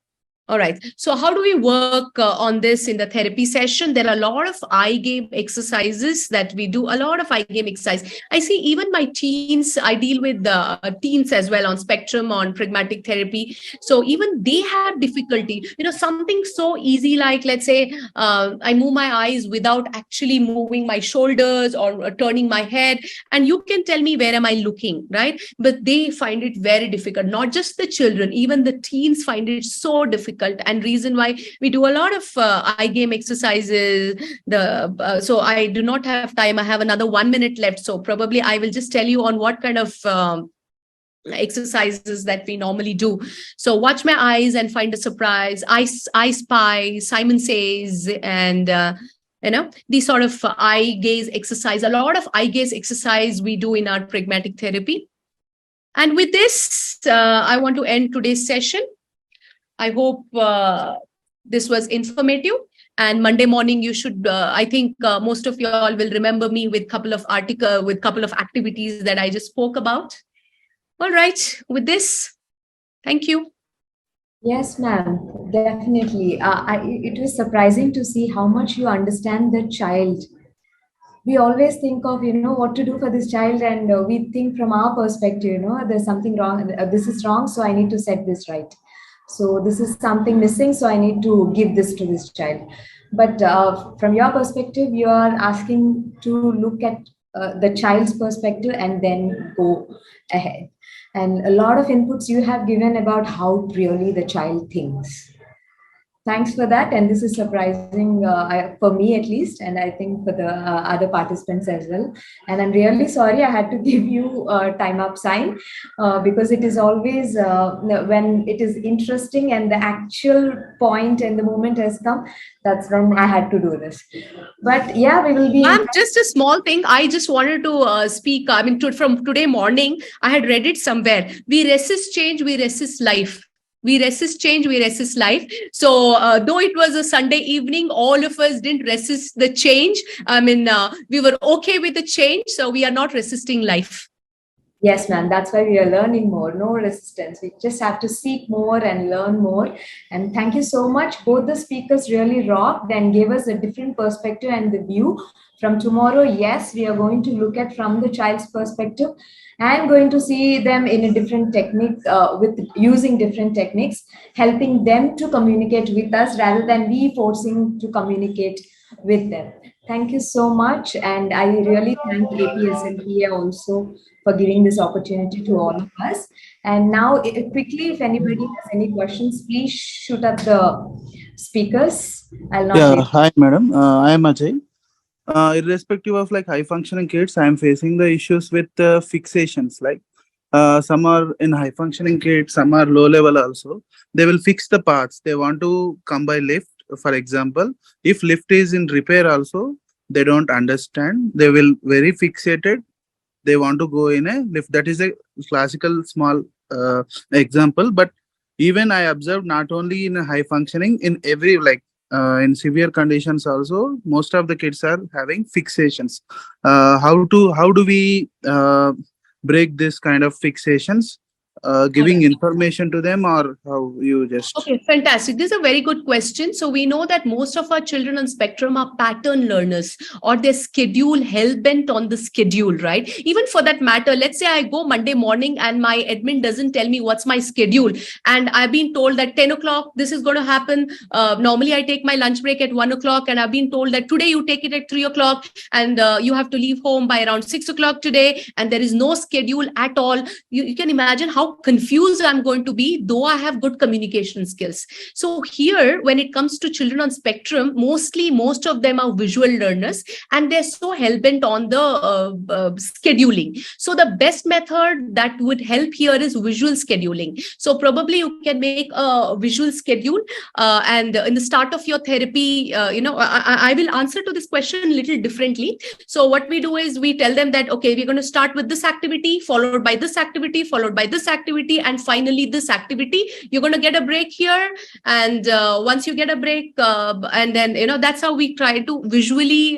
how do we work on this in the therapy session? There are a lot of eye game exercises that we do, a lot of eye game exercise. I see even my teens, I deal with teens as well on spectrum, on pragmatic therapy. So even they have difficulty, something so easy like, let's say, I move my eyes without actually moving my shoulders or turning my head. And you can tell me, where am I looking, right? But they find it very difficult. Not just the children, even the teens find it so difficult. And reason why we do a lot of eye game exercises. So I do not have time. I have another 1 minute left. So probably I will just tell you on what kind of exercises that we normally do. So watch my eyes and find a surprise. I spy, Simon says, and these sort of eye gaze exercise. A lot of eye gaze exercise we do in our pragmatic therapy. And with this, I want to end today's session. I hope this was informative. And Monday morning, you should, I think most of you all will remember me with couple of activities that I just spoke about. All right, with this, thank you. Yes, ma'am, definitely. It was surprising to see how much you understand the child. We always think of, what to do for this child, and we think from our perspective, there's something wrong, this is wrong, so I need to set this right. So this is something missing, so I need to give this to this child. But from your perspective, you are asking to look at the child's perspective and then go ahead. And a lot of inputs you have given about how really the child thinks. Thanks for that. And this is surprising for me at least, and I think for the other participants as well. And I'm really sorry I had to give you a time up sign because it is always when it is interesting and the actual point and the moment has come, that's when I had to do this. But yeah, we will be. Just a small thing. I just wanted to speak. I mean, from today morning, I had read it somewhere. We resist change, we resist life. We resist change, we resist life. So though it was a Sunday evening, all of us didn't resist the change. I mean, we were okay with the change. So we are not resisting life. Yes, ma'am. That's why we are learning more. No resistance. We just have to seek more and learn more. And thank you so much. Both the speakers really rocked and gave us a different perspective and the view. From tomorrow, yes, we are going to look at from the child's perspective and going to see them in a different technique with using different techniques, helping them to communicate with us rather than we forcing to communicate with them. Thank you so much. And I really thank APSLPA also for giving this opportunity to all of us. And now quickly, if anybody has any questions, please shoot up the speakers. I'll not wait. Hi, madam. I am Ajay. Irrespective of like high functioning kids, I am facing the issues with fixations. Like some are in high functioning kids, some are low level also. They will fix the parts. They want to come by lift. For example, if lift is in repair also, they don't understand. They will very fixated. They want to go in a lift. That is a classical small example. But even I observed not only in a high functioning, in every like in severe conditions also, most of the kids are having fixations. How do we break this kind of fixations? Giving information to them, or how you just... Okay, fantastic. This is a very good question. So we know that most of our children on spectrum are pattern learners, or their schedule hell-bent on the schedule, right? Even for that matter, let's say I go Monday morning and my admin doesn't tell me what's my schedule. And I've been told that 10 o'clock, this is going to happen. Normally I take my lunch break at 1 o'clock, and I've been told that today you take it at 3 o'clock and you have to leave home by around 6 o'clock today. And there is no schedule at all. You can imagine how confused I'm going to be, though I have good communication skills. So here, when it comes to children on spectrum, most of them are visual learners, and they're so hell-bent on the scheduling. So the best method that would help here is visual scheduling. So probably you can make a visual schedule, and in the start of your therapy, I will answer to this question a little differently. So what we do is we tell them that, okay, we're going to start with this activity, followed by this activity, followed by this activity, and finally this activity. You're going to get a break here, and once you get a break, and then that's how we try to visually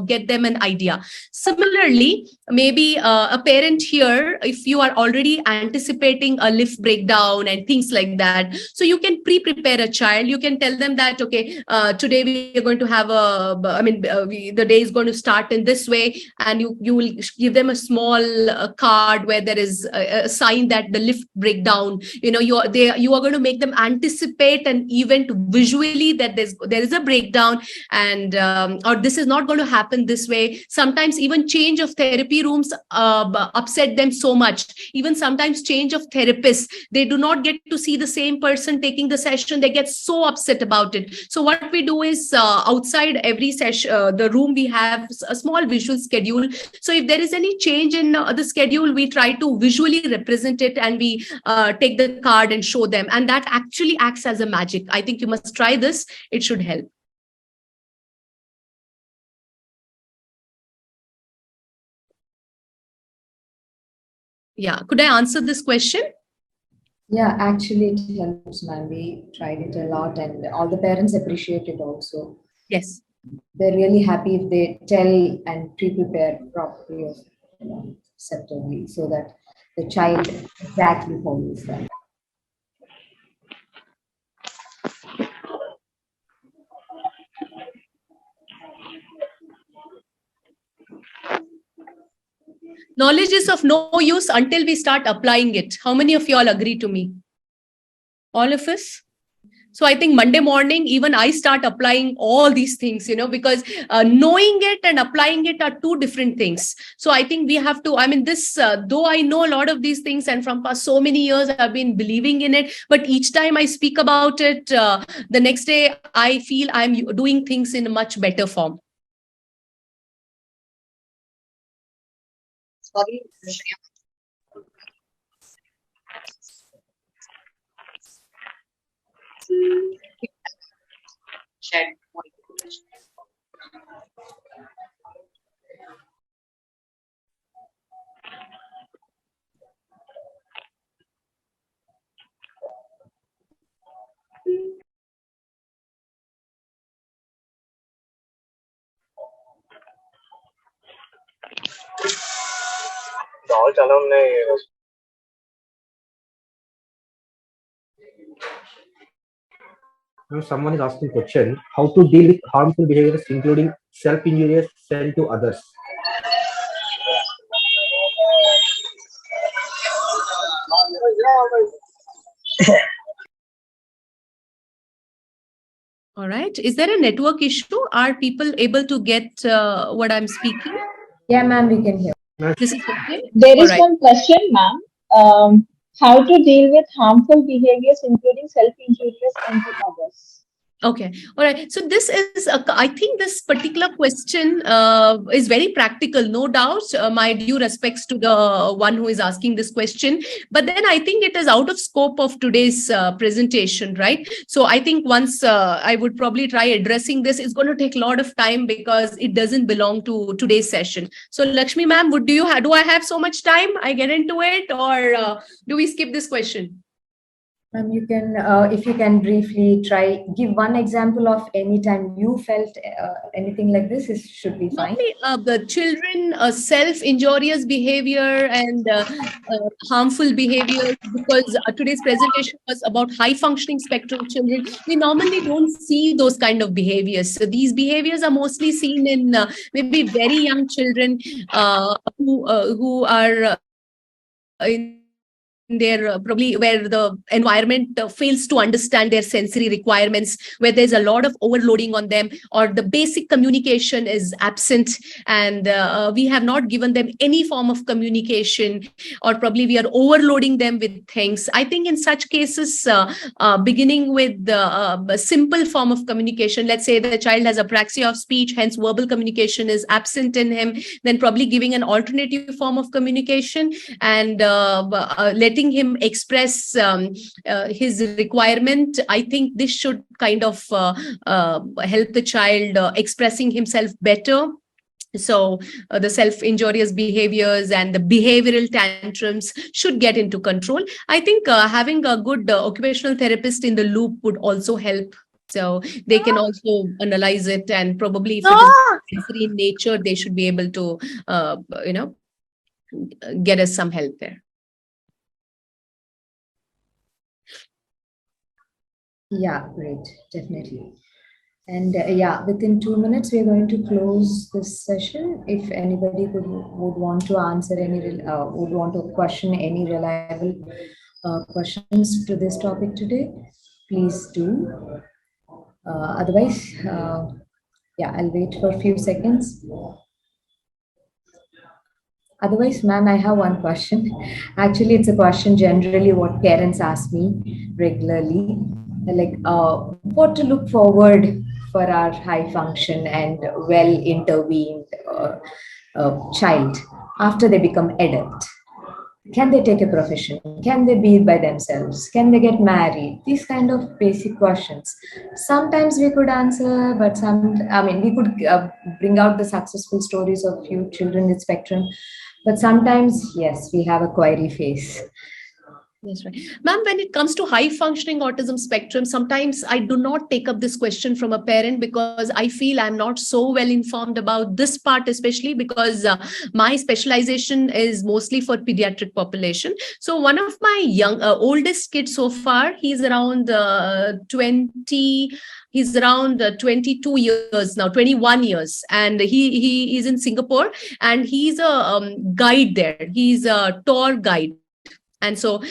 get them an idea. Similarly, maybe a parent here, if you are already anticipating a lift breakdown and things like that, so you can prepare a child. You can tell them that, okay, today we are going to have the day is going to start in this way, and you will give them a small card where there is a sign that the lift breakdown, you are going to make them anticipate an event visually, that there is a breakdown, and or this is not going to happen this way. Sometimes even change of therapy rooms upset them so much. Even sometimes change of therapists, they do not get to see the same person taking the session. They get so upset about it. So what we do is outside every session, the room, we have a small visual schedule. So if there is any change in the schedule, we try to visually represent it, and we take the card and show them, and that actually acts as a magic. I think you must try this. It should help. Yeah, could I answer this question? Yeah, actually it helps, ma'am. We tried it a lot, and all the parents appreciate it also. Yes. They're really happy if they tell and pre-prepare properly, acceptably, so that the child exactly follows that. Knowledge is of no use until we start applying it. How many of you all agree to me? All of us? So I think Monday morning, even I start applying all these things, because knowing it and applying it are two different things. So I think we have to, though I know a lot of these things and from past so many years, I've been believing in it, but each time I speak about it, the next day, I feel I'm doing things in a much better form. Sorry, shared. Now someone is asking question, how to deal with harmful behaviors, including self-injurious sent to others. All right. Is there a network issue? Are people able to get what I'm speaking? Yeah, ma'am, we can hear. This is okay? There is All right. one question, ma'am. How to deal with harmful behaviors, including self-injurious and to others? Okay. All right. So this is, I think this particular question is very practical, no doubt. My due respects to the one who is asking this question. But then I think it is out of scope of today's presentation, right? So I think once I would probably try addressing this, it's going to take a lot of time because it doesn't belong to today's session. So Lakshmi ma'am, do I have so much time? I get into it, or do we skip this question? You can, if you can briefly give one example of any time you felt anything like this, it should be fine. Normally, the children self-injurious behavior and harmful behavior, because today's presentation was about high-functioning spectrum children. We normally don't see those kind of behaviors. So these behaviors are mostly seen in maybe very young children who are in their probably where the environment fails to understand their sensory requirements, where there's a lot of overloading on them, or the basic communication is absent, and we have not given them any form of communication, or probably we are overloading them with things. I think in such cases, beginning with a simple form of communication, let's say the child has apraxia of speech, hence verbal communication is absent in him, then probably giving an alternative form of communication and letting him express his requirement. I think this should kind of help the child expressing himself better. So the self-injurious behaviors and the behavioral tantrums should get into control. I think having a good occupational therapist in the loop would also help. So they can also analyze it, and probably if it is sensory in nature, they should be able to, get us some help there. Yeah, great, definitely. And yeah, within 2 minutes, we're going to close this session. If anybody would want to answer would want to question any reliable questions to this topic today, please do. Otherwise, yeah, I'll wait for a few seconds. Otherwise, ma'am, I have one question. Actually, it's a question generally what parents ask me regularly, like what to look forward for our high function and well intervened child after they become adult. Can they take a profession? Can they be by themselves? Can they get married? These kind of basic questions. Sometimes we could answer, but we could bring out the successful stories of few children with spectrum. But sometimes, yes, we have a query face. That's right. Ma'am, when it comes to high functioning autism spectrum, sometimes I do not take up this question from a parent because I feel I'm not so well informed about this part, especially because my specialization is mostly for pediatric population. So one of my oldest kids so far, he's around 22 years now, 21 years. And he is in Singapore, and he's a guide there. He's a tour guide. And so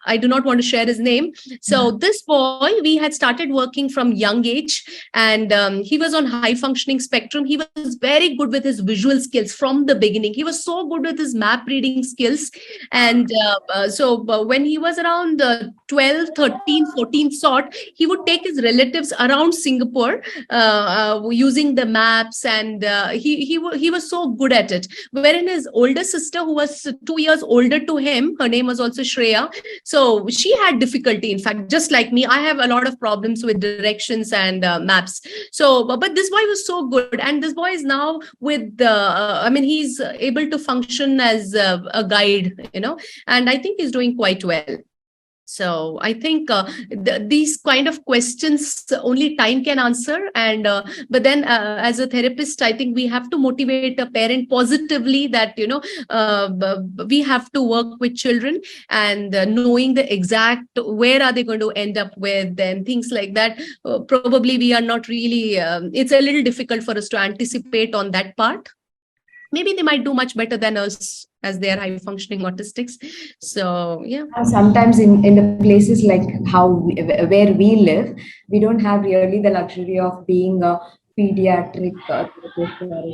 I do not want to share his name. So this boy, we had started working from young age, and he was on high functioning spectrum. He was very good with his visual skills from the beginning. He was so good with his map reading skills. And so when he was around 12, 13, 14 sort, he would take his relatives around Singapore using the maps, and he was so good at it. Wherein his older sister, who was 2 years older to him, her name was also Shreya. So she had difficulty. In fact, just like me, I have a lot of problems with directions and maps. So, but this boy was so good, and this boy is now with he's able to function as a guide, and I think he's doing quite well. So I think these kind of questions only time can answer. And but then as a therapist, I think we have to motivate a parent positively that, we have to work with children, and knowing the exact where are they going to end up with and things like that. Probably we are not really, it's a little difficult for us to anticipate on that part. Maybe they might do much better than us as they are high functioning autistics. So yeah. Sometimes in the places like where we live, we don't have really the luxury of being a pediatric therapist or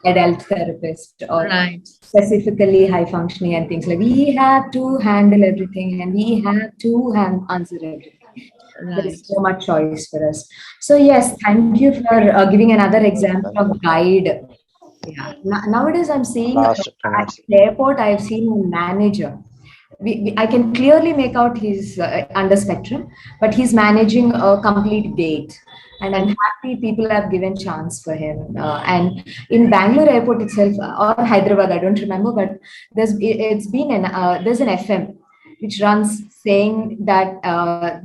adult therapist, or specifically high functioning and things like. We have to handle everything, and we have to answer everything. There is so much choice for us. So yes, thank you for giving another example of guide. Yeah. Nowadays, I'm seeing at the airport, I've seen a manager. I can clearly make out he's under spectrum, but he's managing a complete gate. And I'm happy people have given chance for him. And in Bangalore airport itself, or Hyderabad, I don't remember, but there's an FM which runs saying that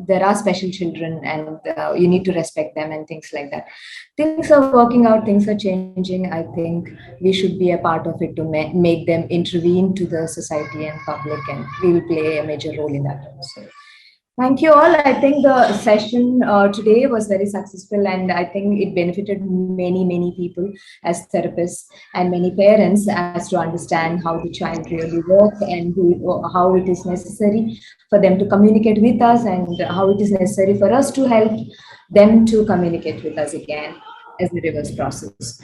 there are special children, and you need to respect them and things like that. Things are working out, things are changing. I think we should be a part of it to make them intervene to the society and public, and we will play a major role in that also. Thank you all. I think the session today was very successful, and I think it benefited many people as therapists and many parents as to understand how the child really works, and how it is necessary for them to communicate with us, and how it is necessary for us to help them to communicate with us again as the reverse process.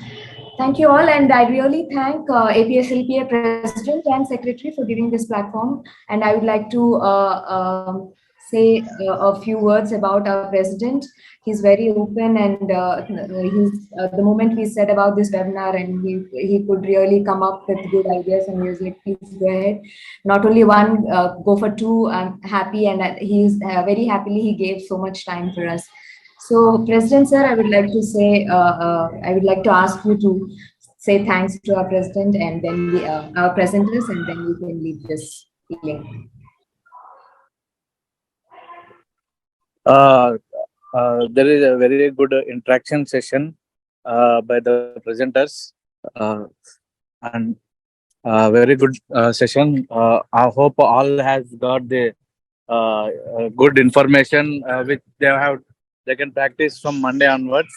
Thank you all, and I really thank APSLPA President and Secretary for giving this platform. And I would like to say a few words about our president. He's very open, and the moment we said about this webinar, and he could really come up with good ideas, and he was like, please go ahead. Not only one, go for two. I'm happy, and he's very happily he gave so much time for us. So, President Sir, I would like to say, I would like to ask you to say thanks to our president, and then our presenters, and then we can leave this link. There is a very good interaction session by the presenters, and very good session. I hope all has got the good information which they can practice from Monday onwards.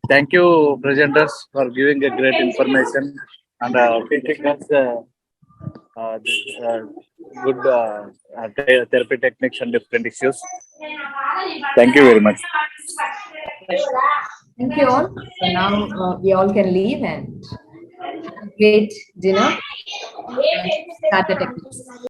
Thank you, presenters, for giving a great information and teaching us good therapy techniques and different issues. Thank you very much. Thank you all. So now we all can leave and have a great dinner and start the techniques.